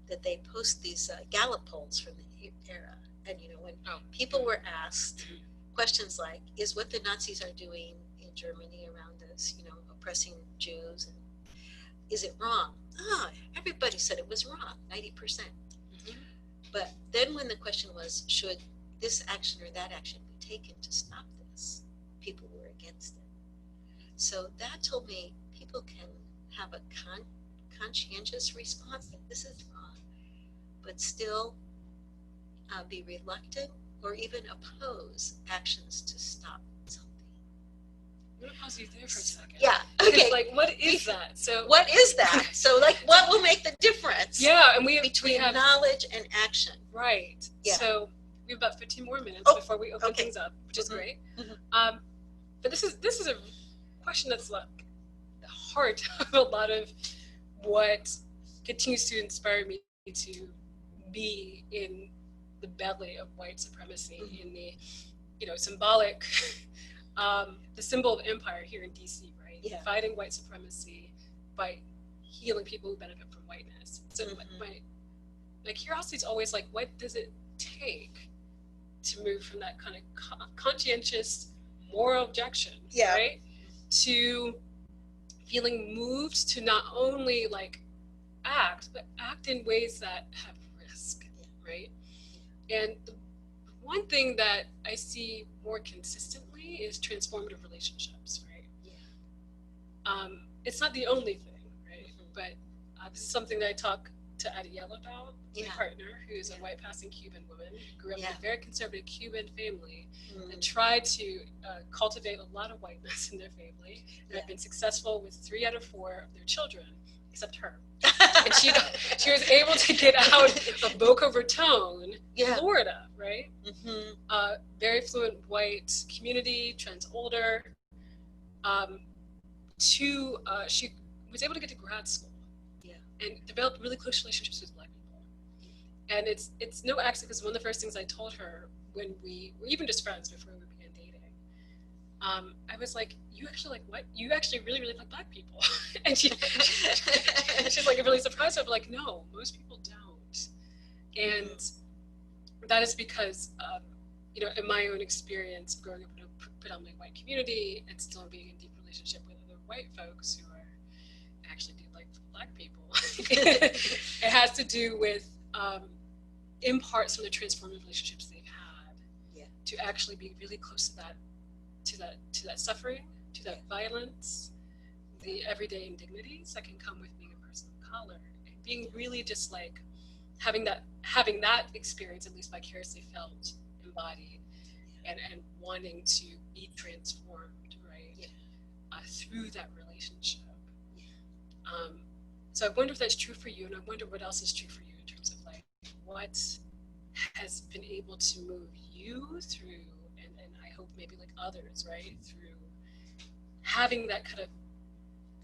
that they post these Gallup polls from the era. And when people were asked questions like, is what the Nazis are doing in Germany around us, oppressing Jews, and is it wrong? Everybody said it was wrong, 90%. Mm-hmm. But then when the question was, should this action or that action be taken to stop this, people were against it. So that told me people can have a conscientious response that this is wrong, but still be reluctant or even oppose actions to stop something. I'm gonna pause you there for a second. Yeah. Okay. Like, what is that? So what is that? So, like, what will make the difference? Yeah, and between knowledge and action. Right. Yeah. So we have about 15 more minutes before we open things up, which is great. Mm-hmm. But this is a question that's like the heart of a lot of what continues to inspire me to be in the belly of white supremacy, in the symbolic the symbol of empire here in DC, right? Yeah. Fighting white supremacy by healing people who benefit from whiteness. So my curiosity is always like, what does it take to move from that kind of conscientious moral objection, right, to feeling moved to not only like act, but act in ways that have risk, right? And the one thing that I see more consistently is transformative relationships, right? It's not the only thing, right? But this is something that I talk to Adiel about, my partner, who's a white passing Cuban woman, who grew up in a very conservative Cuban family that tried to cultivate a lot of whiteness in their family, and have been successful with 3 out of 4 of their children, except her. And she was able to get out of Boca Raton, Florida, right? Very fluent white community, trends older. She was able to get to grad school and developed really close relationships with Black people. And it's no accident, because one of the first things I told her when we were even just friends before we began dating, I was like, you actually like what? You actually really, really like Black people. And she's like really surprised. I'm like, no, most people don't. And that is because, in my own experience, growing up in a predominantly white community and still being in deep relationship with other white folks who are actually do like Black people, it has to do with, in part, some of the transformative relationships they've had to actually be really close to that suffering, to that violence, the everyday indignities that can come with being a person of color, and being really just like having that experience, at least vicariously felt, embodied, and wanting to be transformed, right, through that relationship. So I wonder if that's true for you, and I wonder what else is true for you in terms of like what has been able to move you through, and I hope maybe like others, right, through having that kind of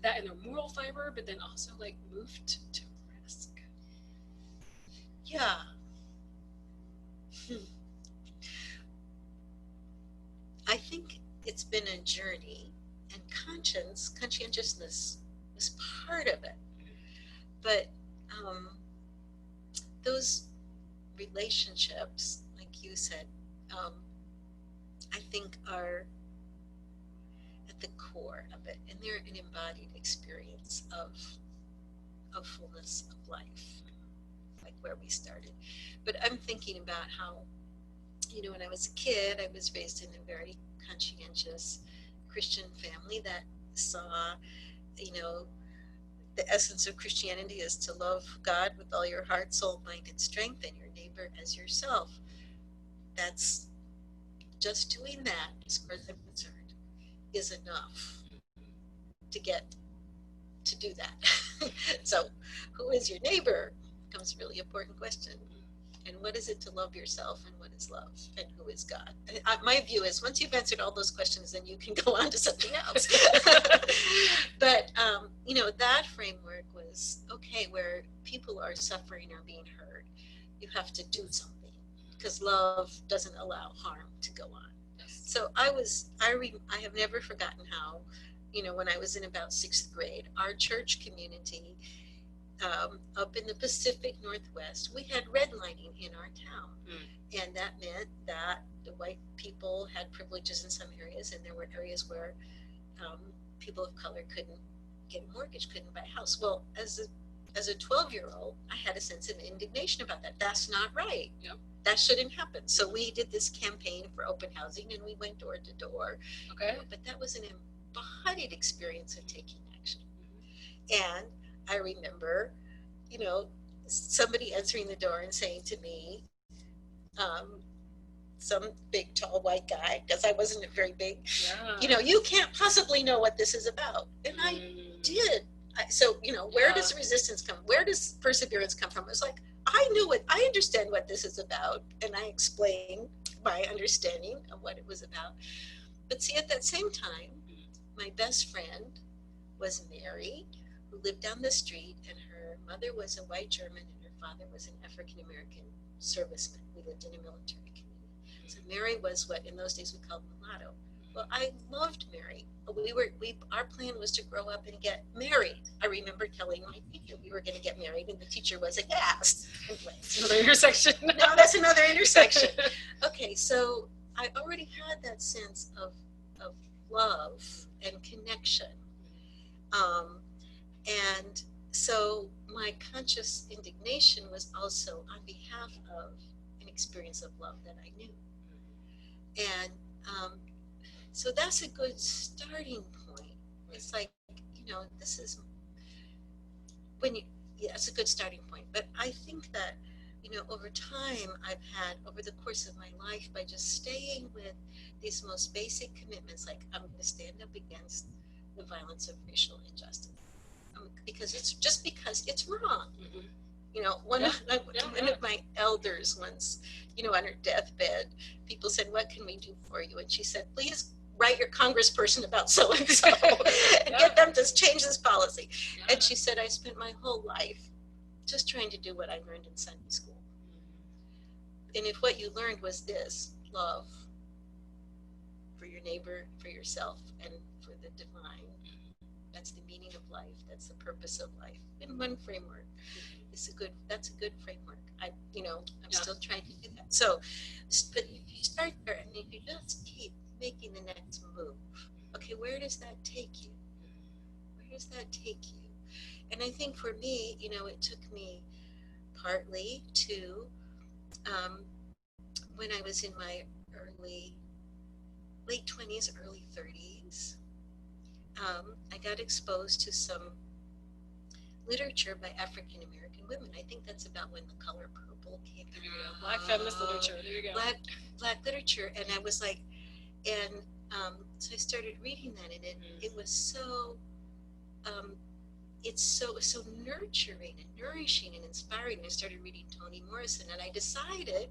that in their moral fiber, but then also like moved to risk. I think it's been a journey, and conscientiousness was part of it. But those relationships, like you said, I think are at the core of it, and they're an embodied experience of fullness of life, like where we started. But I'm thinking about how, when I was a kid, I was raised in a very conscientious Christian family that saw, the essence of Christianity is to love God with all your heart, soul, mind, and strength, and your neighbor as yourself. That's just doing that, as far as I'm concerned, is enough to get to do that. So, who is your neighbor? Becomes a really important question. And what is it to love yourself, and what is love, and who is God? My view is, once you've answered all those questions, then you can go on to something else. But that framework was okay, where people are suffering or being hurt, you have to do something, because love doesn't allow harm to go on. So I have never forgotten how, when I was in about 6th grade, our church community, up in the Pacific Northwest, we had redlining in our town. And that meant that the white people had privileges in some areas, and there were areas where people of color couldn't get a mortgage, couldn't buy a house. Well, as a 12-year-old, I had a sense of indignation about that. That's not right. That shouldn't happen. So we did this campaign for open housing, and we went door to door. Okay. But that was an embodied experience of taking action. And I remember, somebody answering the door and saying to me, some big, tall, white guy, because I wasn't very big, you can't possibly know what this is about. And I did. So, where does resistance come? Where does perseverance come from? It's like, I understand what this is about. And I explained my understanding of what it was about. But see, at that same time, my best friend was Mary, who lived down the street, and her mother was a white German and her father was an African-American serviceman. We lived in a military community. So Mary was what in those days we called mulatto. Well, I loved Mary. Our plan was to grow up and get married. I remember telling my teacher we were going to get married, and the teacher was aghast. Another intersection. No, that's another intersection. Okay, so I already had that sense of love and connection. And so my conscious indignation was also on behalf of an experience of love that I knew. And so that's a good starting point. It's like, this is when you, yeah, it's a good starting point. But I think that, over time, over the course of my life, by just staying with these most basic commitments, like I'm going to stand up against the violence of racial injustice. Because it's wrong. Mm-hmm. One of my elders once, on her deathbed, people said, "What can we do for you?" And she said, "Please write your congressperson about so and so and get them to change this policy." Yeah. And she said, "I spent my whole life just trying to do what I learned in Sunday school. And if what you learned was this, love for your neighbor, for yourself, and for the divine, that's the meaning of life. That's the purpose of life in one framework. That's a good framework. I'm still trying to do that. So, but if you start there and if you just keep making the next move, okay, where does that take you? Where does that take you? And I think for me, it took me partly to, when I was in my late 20s, early 30s, I got exposed to some literature by African American women. I think that's about when The Color Purple came out. There you go. Black feminist literature. There you go. Black literature, and I was like, and so I started reading that, and it was so, it's so nurturing and nourishing and inspiring. I started reading Toni Morrison, and I decided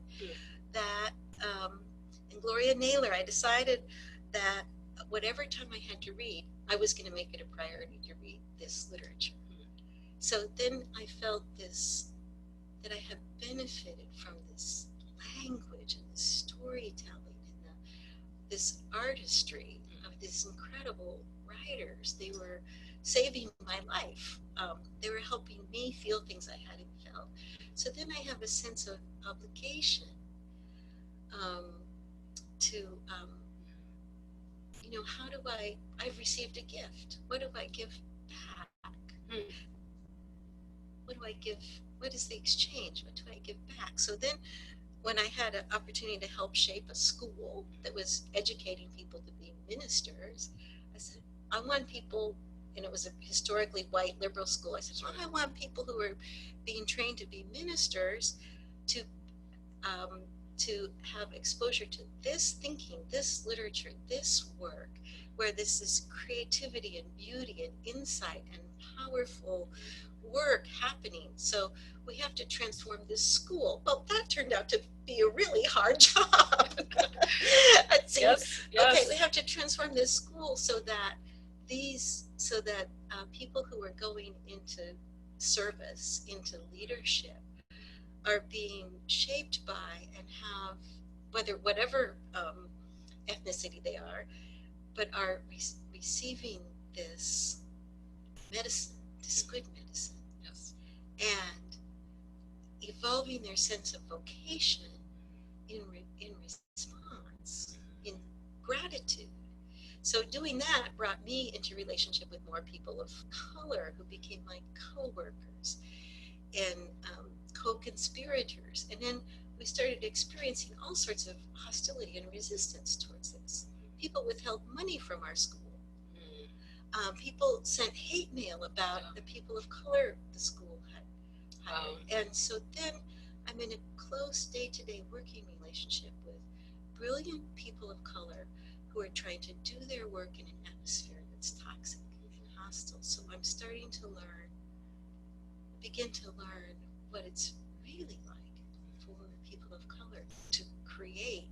that, and Gloria Naylor, I decided that whatever time I had to read, I was going to make it a priority to read this literature. So then I felt that I have benefited from this language and this storytelling and this artistry of these incredible writers. They were saving my life. They were helping me feel things I hadn't felt. So then I have a sense of obligation to, how do I've received a gift. What do I give back? What do I give? What is the exchange? What do I give back? So then when I had an opportunity to help shape a school that was educating people to be ministers, I said, I want people, and it was a historically white liberal school. I said, well, I want people who are being trained to be ministers to have exposure to this thinking, this literature, this work, where this is creativity and beauty and insight and powerful work happening. So we have to transform this school. Well, that turned out to be a really hard job. Yes. Okay, we have to transform this school so that people who are going into service, into leadership, are being shaped by and have whatever ethnicity they are, but are receiving this medicine, this good medicine. Yes. And evolving their sense of vocation in response, in gratitude. So doing that brought me into relationship with more people of color who became my co-workers and co-conspirators. And then we started experiencing all sorts of hostility and resistance towards this. People withheld money from our school. People sent hate mail about the people of color the school had hired. And so then I'm in a close day-to-day working relationship with brilliant people of color who are trying to do their work in an atmosphere that's toxic and hostile. So I'm starting to begin to learn what it's really like for people of color to create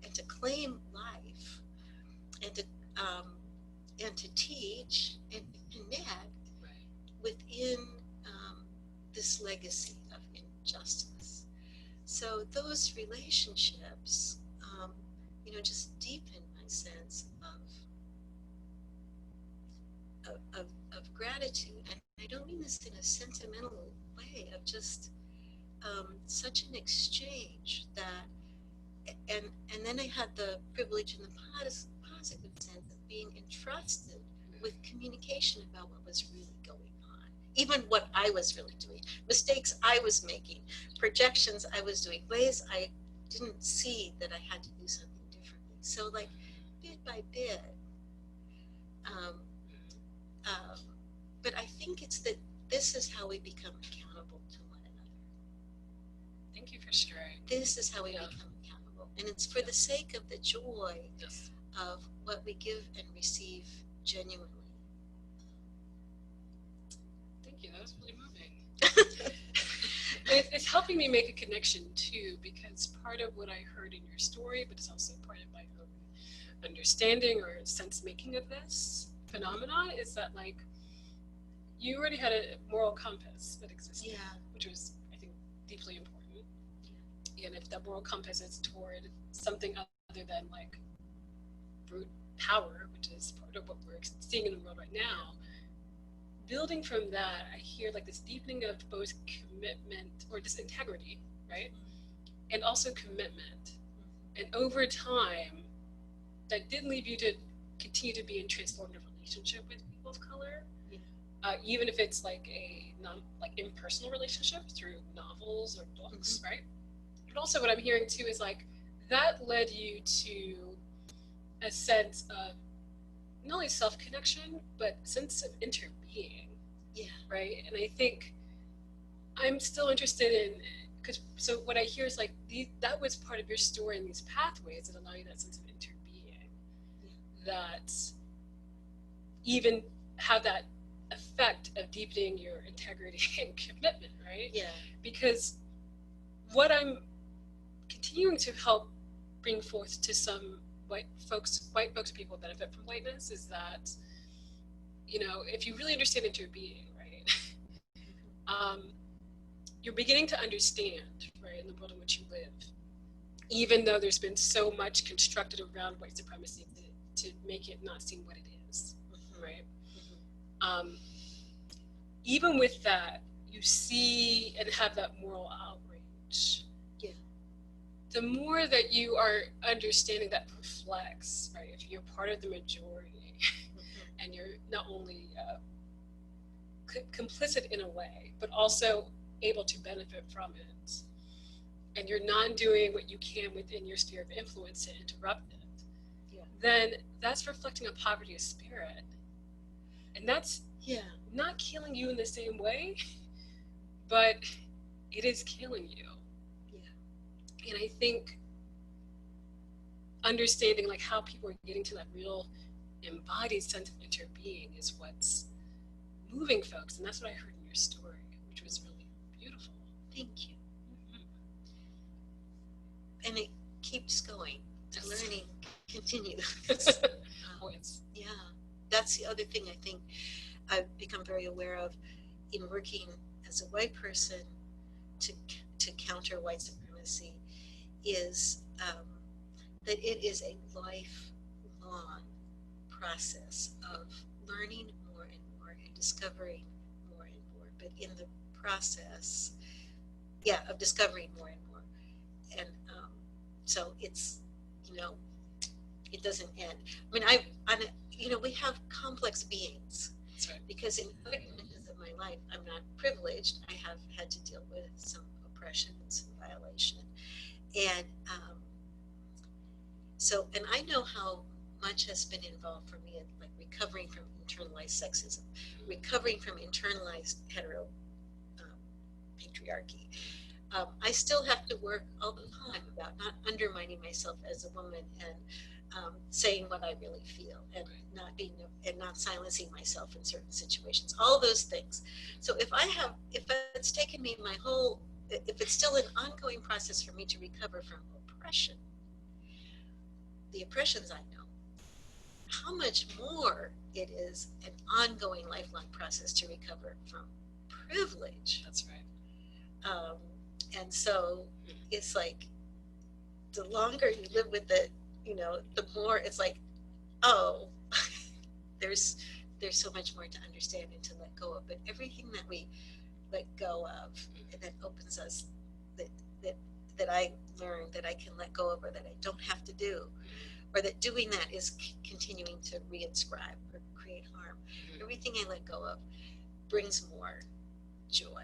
and to claim life and to teach and connect within this legacy of injustice. So those relationships, just deepen my sense of gratitude. And I don't mean this in a sentimental way, of just such an exchange that, and then I had the privilege in the positive sense of being entrusted with communication about what was really going on, even what I was really doing, mistakes I was making, projections I was doing, ways I didn't see that I had to do something differently. So like bit by bit, but I think it's that this is how we become accountable to one another. Thank you for sharing. This is how we become accountable. And it's for the sake of the joy of what we give and receive genuinely. Thank you. That was really moving. It's helping me make a connection too, because part of what I heard in your story, but it's also part of my own understanding or sense making of this phenomenon, is that like you already had a moral compass that existed, which was, I think, deeply important. And if that moral compass is toward something other than like brute power, which is part of what we're seeing in the world right now, building from that, I hear like this deepening of both commitment, or this integrity, right? And also commitment. And over time, that did lead you to continue to be in transformative relationship with people of color, even if it's like a impersonal relationship through novels or books, right? But also what I'm hearing too is like that led you to a sense of not only self-connection, but a sense of interbeing, right? And I think I'm still interested in, so what I hear is like that was part of your story in these pathways that allow you that sense of interbeing, that even have that effect of deepening your integrity and commitment, right? Because what I'm continuing to help bring forth to some white folks, people benefit from whiteness, is that, you know, if you really understand interbeing, right, you're beginning to understand, right, in the world in which you live, even though there's been so much constructed around white supremacy to make it not seem what it is, right? Even with that, you see and have that moral outrage. The more that you are understanding that reflects, right, if you're part of the majority and you're not only complicit in a way, but also able to benefit from it, and you're not doing what you can within your sphere of influence to interrupt it, then that's reflecting a poverty of spirit. And that's not killing you in the same way, but it is killing you. And I think understanding like how people are getting to that real embodied sense of interbeing is what's moving folks. And that's what I heard in your story, which was really beautiful. Thank you. And it keeps going. The learning continues. That's the other thing I think I've become very aware of in working as a white person to counter white supremacy, is that it is a lifelong process of learning more and more and discovering more and more. But in the process, of discovering more and more. And so it's, you know, it doesn't end. I mean, we have complex beings. That's right. Because in other dimensions of my life, I'm not privileged. I have had to deal with some oppression and some violation. And and I know how much has been involved for me in like recovering from internalized sexism, recovering from internalized hetero patriarchy. I still have to work all the time about not undermining myself as a woman and saying what I really feel, and not silencing myself in certain situations. All those things. So if it's taken me if it's still an ongoing process for me to recover from oppression, the oppressions I know, how much more it is an ongoing lifelong process to recover from privilege. That's right. And so it's like the longer you live with it, the more it's like oh, there's so much more to understand and to let go of. But everything that we let go of and that opens us, that that that I learned that I can let go of, or that I don't have to do, or that doing that is continuing to reinscribe or create harm. Everything I let go of brings more joy.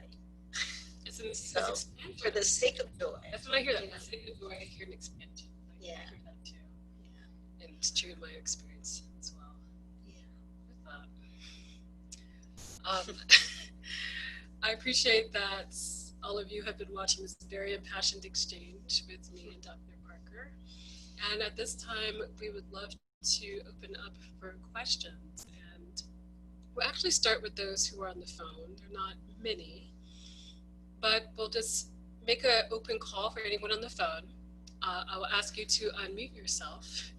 So, for the sake of joy. That's what I hear. That for the sake of joy, I hear an expansion. Yeah. I hear that too. Yeah. And it's true in my experience as well. Yeah. With that. I appreciate that all of you have been watching this very impassioned exchange with me and Dr. Parker. And at this time, we would love to open up for questions. And we'll actually start with those who are on the phone. They're not many, but we'll just make an open call for anyone on the phone. I will ask you to unmute yourself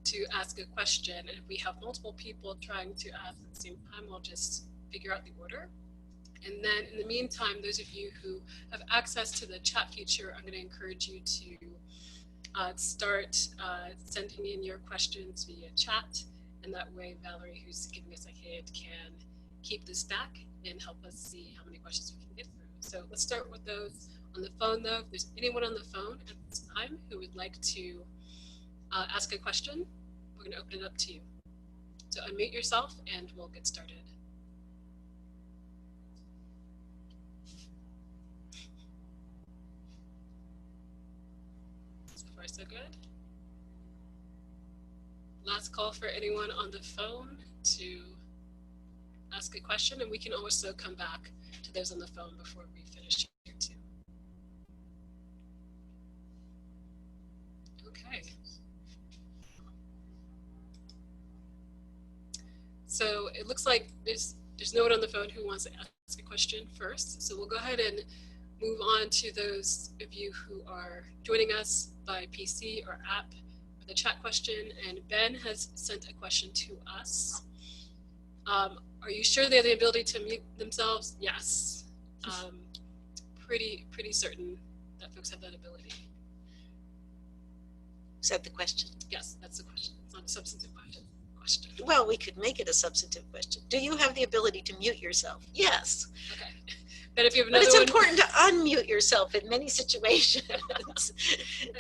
to ask a question. And if we have multiple people trying to ask at the same time, we'll just figure out the order. And then in the meantime, those of you who have access to the chat feature, I'm going to encourage you to start sending in your questions via chat. And that way, Valerie, who's giving us a hand, can keep the stack and help us see how many questions we can get through. So let's start with those on the phone, though. If there's anyone on the phone at this time who would like to ask a question, we're going to open it up to you. So unmute yourself and we'll get started. So far, so good. Last call for anyone on the phone to ask a question, and we can also come back to those on the phone before we finish here too. Okay. So it looks like there's no one on the phone who wants to ask a question first. So we'll go ahead and move on to those of you who are joining us by PC or app with a chat question. And Ben has sent a question to us. Are you sure they have the ability to mute themselves? Yes. Pretty certain that folks have that ability. Is that the question? Yes, that's the question. It's not a substantive question. Well, we could make it a substantive question. Do you have the ability to mute yourself? Yes. Okay. Then if you have another but it's important to unmute yourself in many situations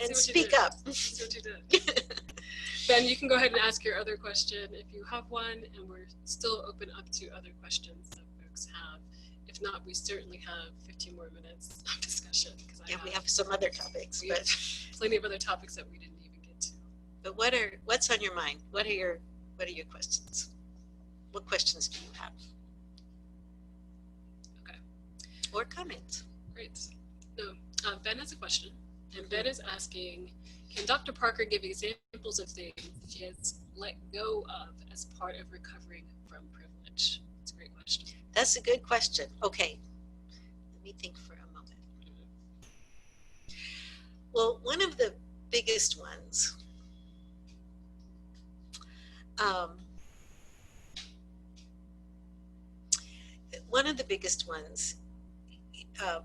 and speak up. That's what you did. Ben, you can go ahead and ask your other question if you have one, and we're still open up to other questions that folks have. If not, we certainly have 15 more minutes of discussion. Yeah, we have some other topics. We have plenty of other topics that we didn't even get to. But what's on your mind? What are your questions? What questions do you have? Okay. Or comments? Great. No, Ben has a question, and Ben is asking, can Dr. Parker give examples of things she has let go of as part of recovering from privilege? That's a great question. That's a good question. Okay, let me think for a moment. Well, one of the biggest ones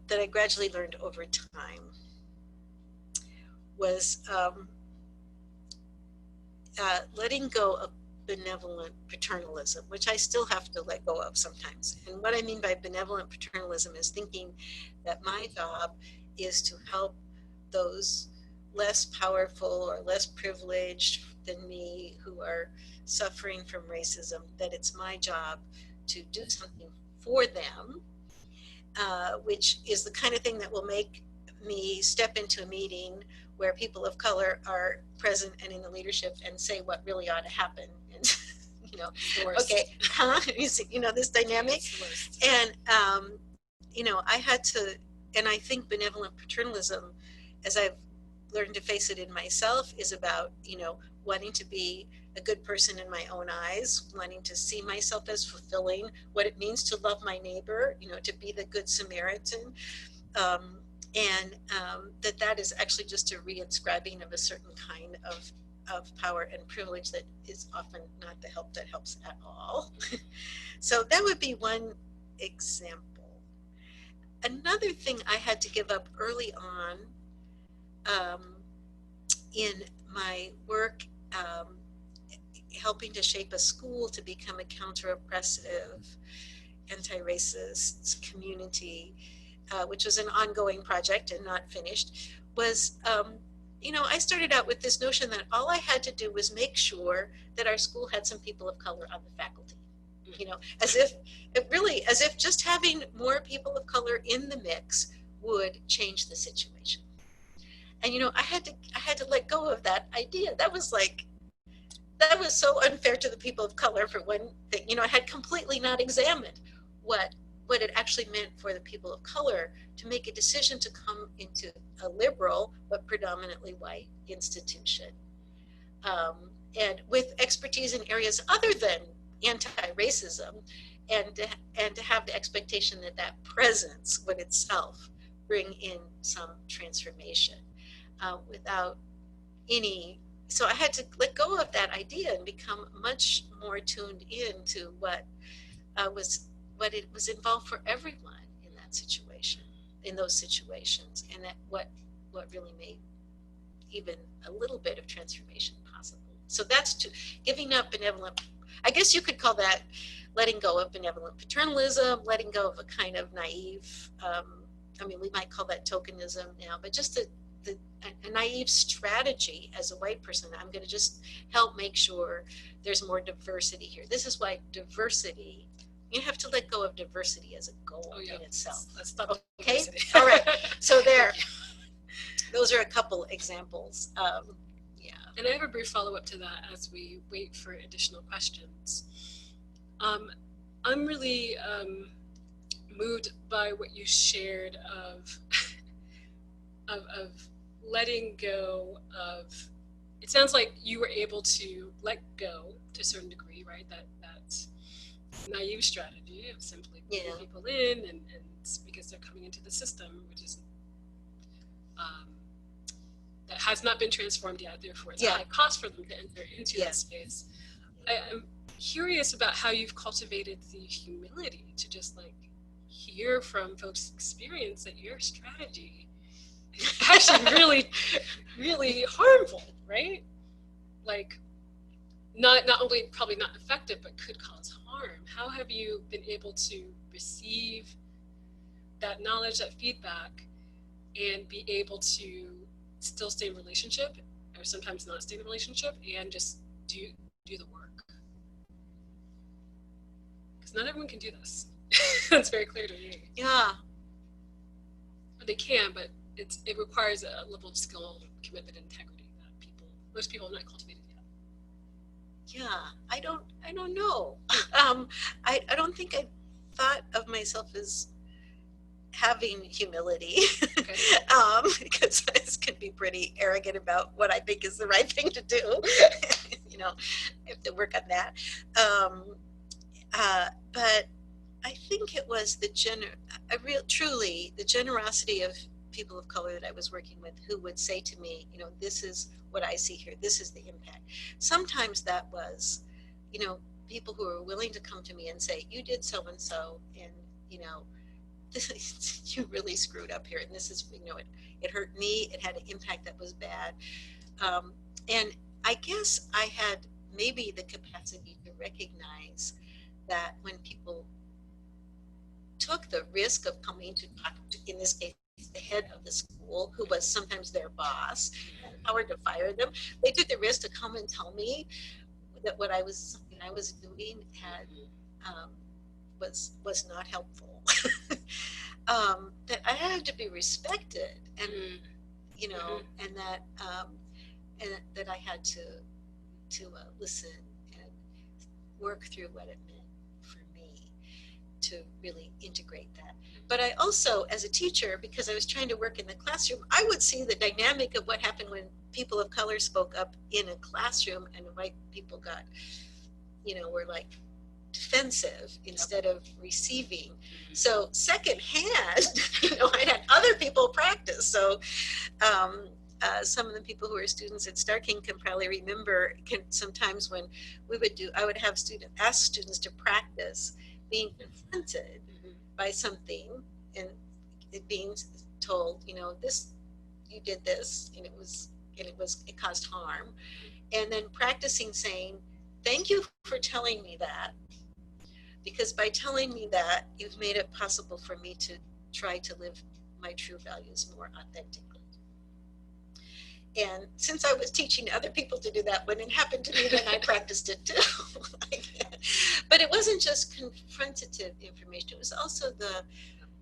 that I gradually learned over time was letting go of benevolent paternalism, which I still have to let go of sometimes. And what I mean by benevolent paternalism is thinking that my job is to help those less powerful or less privileged than me who are suffering from racism, that it's my job to do something for them, which is the kind of thing that will make me step into a meeting where people of color are present and in the leadership and say what really ought to happen. And, okay, this dynamic. And, I had to, and I think benevolent paternalism, as I've learned to face it in myself, is about, wanting to be a good person in my own eyes, wanting to see myself as fulfilling what it means to love my neighbor, to be the good Samaritan. And that is actually just a reinscribing of a certain kind of power and privilege that is often not the help that helps at all. So that would be one example. Another thing I had to give up early on in my work helping to shape a school to become a counter-oppressive, anti-racist community, which was an ongoing project and not finished, was, I started out with this notion that all I had to do was make sure that our school had some people of color on the faculty. As if just having more people of color in the mix would change the situation. And I had to let go of that idea. That was so unfair to the people of color, for one thing. I had completely not examined what it actually meant for the people of color to make a decision to come into a liberal but predominantly white institution, and with expertise in areas other than anti-racism, and to have the expectation that presence would itself bring in some transformation, without any. So I had to let go of that idea and become much more tuned in to what it was involved for everyone in that situation, in those situations, and that what really made even a little bit of transformation possible. So that's giving up benevolent. I guess you could call that letting go of benevolent paternalism, letting go of a kind of naive, we might call that tokenism now, but just a naive strategy as a white person. I'm going to just help make sure there's more diversity here. This is why diversity, you have to let go of diversity as a goal in itself. Let's stop. Okay. All right. So those are a couple examples. And I have a brief follow-up to that as we wait for additional questions. I'm really moved by what you shared of letting go of. It sounds like you were able to let go to a certain degree, right? That naive strategy of simply putting people in, and because they're coming into the system, which is that has not been transformed yet, therefore it's a high cost for them to enter into that space. I'm curious about how you've cultivated the humility to just hear from folks' experience that your strategy is actually really, really harmful, right? Not only probably not effective, but could cause harm. How have you been able to receive that knowledge, that feedback, and be able to still stay in relationship, or sometimes not stay in a relationship, and just do the work? Because not everyone can do this. That's very clear to me. Yeah. Or they can, but it requires a level of skill, commitment, and integrity that most people have not cultivated yet. Yeah, I don't know. I don't think I thought of myself as having humility, Okay. Because I can be pretty arrogant about what I think is the right thing to do. I have to work on that. But I think it was truly the generosity of people of color that I was working with, who would say to me, this is what I see here. This is the impact. Sometimes that was, people who were willing to come to me and say, you did so-and-so, and, you really screwed up here. And this is, it hurt me. It had an impact that was bad. And I guess I had maybe the capacity to recognize that when people took the risk of coming to talk to, in this case, the head of the school, who was sometimes their boss, and power to fire them, they took the risk to come and tell me that what I was doing had was not helpful. That I had to be respected, and and that I had to listen and work through what it meant for me to really integrate that. But I also, as a teacher, because I was trying to work in the classroom, I would see the dynamic of what happened when people of color spoke up in a classroom, and white people got, were defensive instead of receiving. So secondhand, I had other people practice. So some of the people who are students at Star King can probably remember, sometimes when I would have ask students to practice being confronted by something, and it being told, this, you did this, and it caused harm, and then practicing saying, thank you for telling me that, because by telling me that, you've made it possible for me to try to live my true values more authentically. And since I was teaching other people to do that, when it happened to me, then I practiced it too. But it wasn't just confrontative information. It was also the,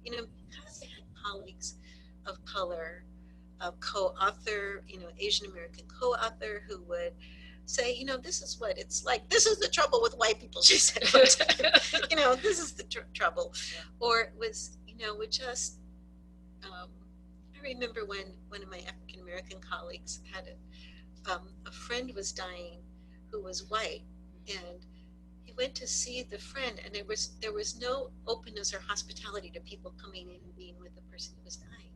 because I had colleagues of color, a co-author, Asian American co-author who would say, this is what it's like. This is the trouble with white people, she said. This is the trouble. Or it was, would just, I remember when one of my African American colleagues had a friend was dying who was white, and he went to see the friend, and there was no openness or hospitality to people coming in and being with the person who was dying.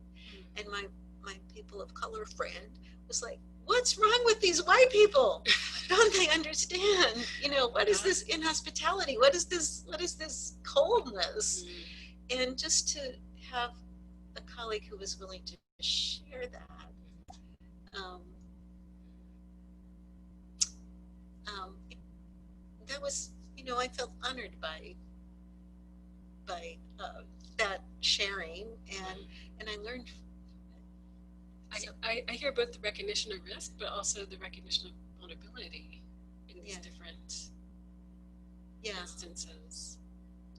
And my people of color friend was like, what's wrong with these white people? Don't they understand? What is this inhospitality? What is this coldness? And just to have a colleague who was willing to share that, that was, I felt honored by that sharing, and I learned. I hear both the recognition of risk, but also the recognition of vulnerability in these different instances.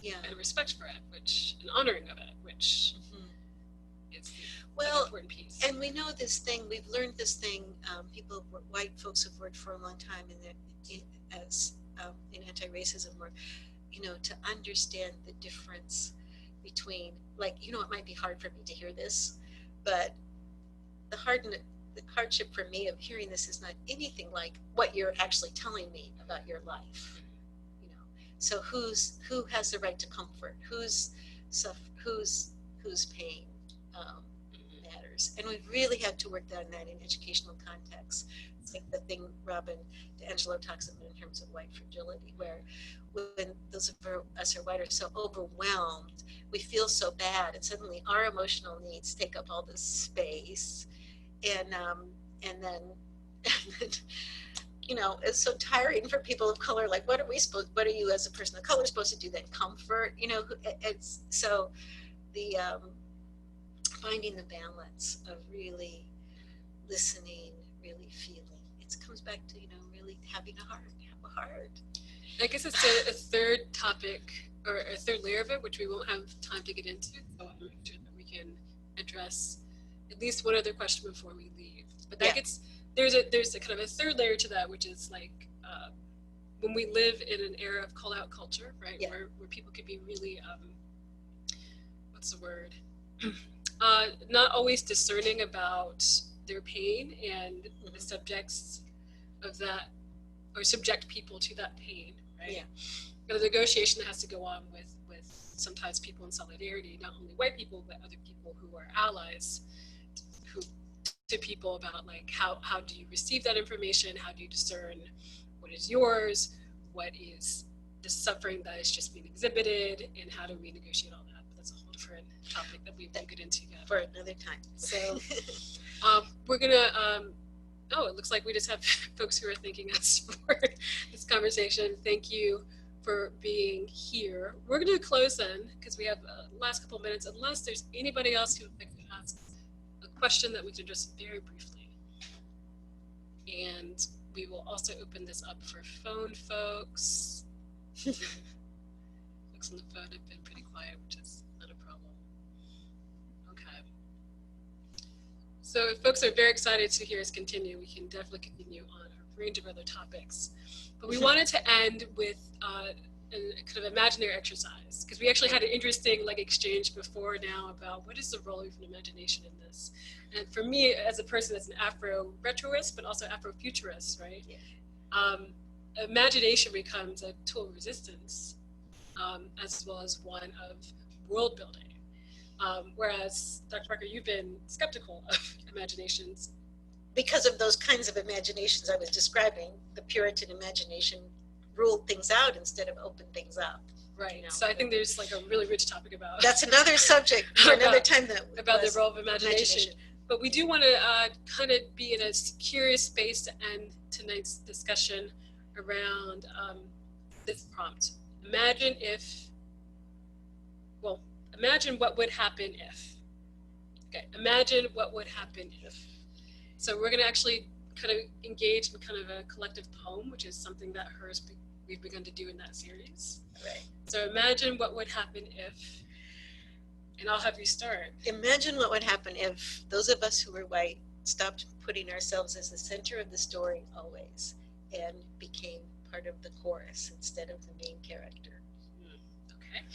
Yeah, and respect for it, and honoring of it, which is an important piece. And we know this thing. We've learned this thing. White folks have worked for a long time in anti-racism work. To understand the difference between, it might be hard for me to hear this, but the hardship for me of hearing this is not anything like what you're actually telling me about your life. So who has the right to comfort? Whose pain matters? And we've really had to work on that in educational context. It's like the thing Robin DiAngelo talks about in terms of white fragility, where when those of us who are white are so overwhelmed, we feel so bad, and suddenly our emotional needs take up all this space, and then it's so tiring for people of color. Like, what are you as a person of color supposed to do then? Comfort, it's so the finding the balance of really listening, really feeling. It comes back to, really having a heart. I guess it's a third topic, or a third layer of it, which we won't have time to get into. So I'm sure that we can address at least one other question before we leave. But that gets, there's a kind of a third layer to that, which is like when we live in an era of call out culture, right? Yeah. Where people can be really, what's the word? Not always discerning about their pain and the subjects of that, or subject people to that pain, right? Yeah. The negotiation that has to go on with sometimes people in solidarity, not only white people, but other people who are allies to people about like how do you receive that information? How do you discern what is yours? What is the suffering that is just being exhibited? And how do we negotiate all that? But that's a whole different topic that we won't get into yet. For another time. So we're gonna, it looks like we just have folks who are thanking us for this conversation. Thank you for being here. We're going to close then, because we have the last couple minutes, unless there's anybody else who would like to ask a question that we can address very briefly. And we will also open this up for phone folks. Folks on the phone have been pretty quiet, which is not a problem. Okay. So if folks are very excited to hear us continue, we can definitely continue on a range of other topics. But we wanted to end with a kind of imaginary exercise, because we actually had an interesting exchange before now about what is the role of an imagination in this. And for me, as a person that's an Afro-retroist, but also Afro-futurist, right? Yeah. Imagination becomes a tool of resistance, as well as one of world building. Whereas, Dr. Parker, you've been skeptical of imaginations. Because of those kinds of imaginations I was describing, the Puritan imagination ruled things out instead of opened things up. Right. So I think there's a really rich topic about. That's another subject for another time about the role of imagination. But we do want to kind of be in a curious space to end tonight's discussion around this prompt. Imagine what would happen if. Okay, imagine what would happen if. So we're going to actually kind of engage in kind of a collective poem, which is something that we've begun to do in that series. Right. So imagine what would happen if, and I'll have you start. Imagine what would happen if those of us who were white stopped putting ourselves as the center of the story always and became part of the chorus instead of the main character. Okay.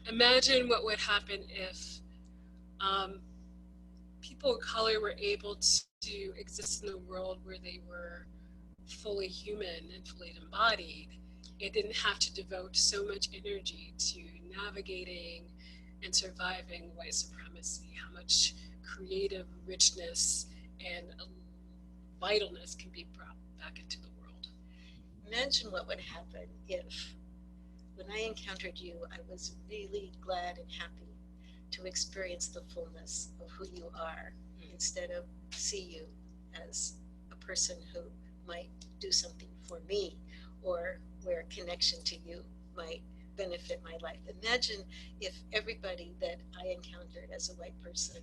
Imagine what would happen if people of color were able to exist in a world where they were fully human and fully embodied. It didn't have to devote so much energy to navigating and surviving white supremacy, how much creative richness and vitalness can be brought back into the world. Imagine what would happen if, when I encountered you, I was really glad and happy to experience the fullness of who you are, instead of see you as a person who might do something for me, or where connection to you might benefit my life. Imagine if everybody that I encountered as a white person,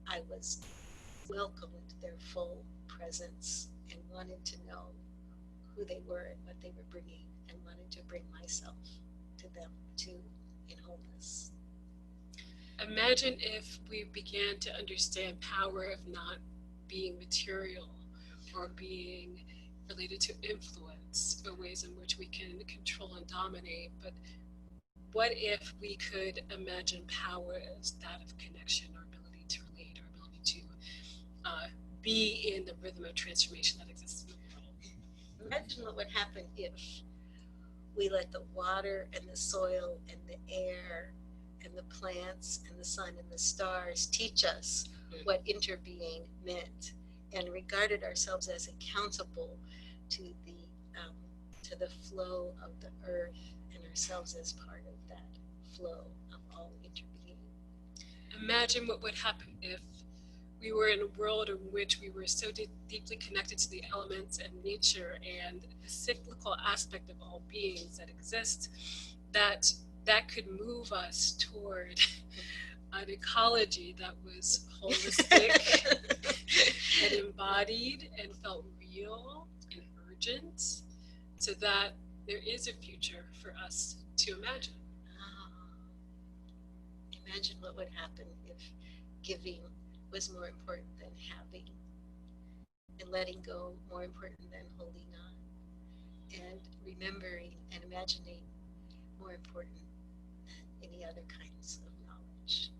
I was welcomed their full presence and wanted to know who they were and what they were bringing, and wanted to bring myself to them too in wholeness. Imagine if we began to understand power of not being material or being related to influence, or ways in which we can control and dominate, but what if we could imagine power as that of connection, our ability to relate, our ability to be in the rhythm of transformation that exists in the world. Imagine what would happen if we let the water and the soil and the air and the plants and the sun and the stars teach us what interbeing meant, and regarded ourselves as accountable to the flow of the earth, and ourselves as part of that flow of all interbeing. Imagine what would happen if we were in a world in which we were so deeply connected to the elements and nature and the cyclical aspect of all beings that exist, that could move us toward an ecology that was holistic and embodied and felt real and urgent, so that there is a future for us to imagine. Imagine what would happen if giving was more important than having, and letting go more important than holding on, and remembering and imagining more important than any other kinds of knowledge.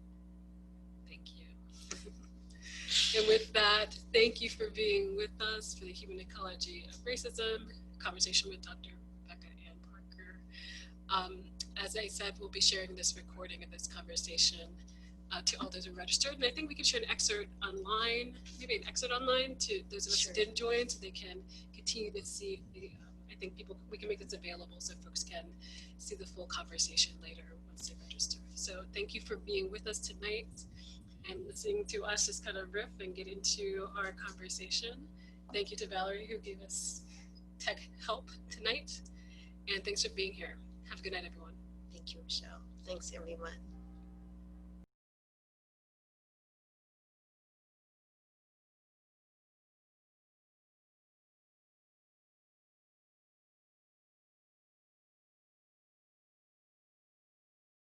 Thank you. And with that, thank you for being with us for the Human Ecology of Racism, conversation with Dr. Rebecca Ann Parker. As I said, we'll be sharing this recording of this conversation to all those who are registered. And I think we can share an excerpt online, maybe an excerpt online to those of us who didn't join, so they can continue to see I think we can make this available so folks can see the full conversation later once they register. So thank you for being with us tonight and listening to us just kind of riff and get into our conversation. Thank you to Valerie, who gave us tech help tonight. And thanks for being here. Have a good night, everyone. Thank you, Michelle. Thanks, everyone.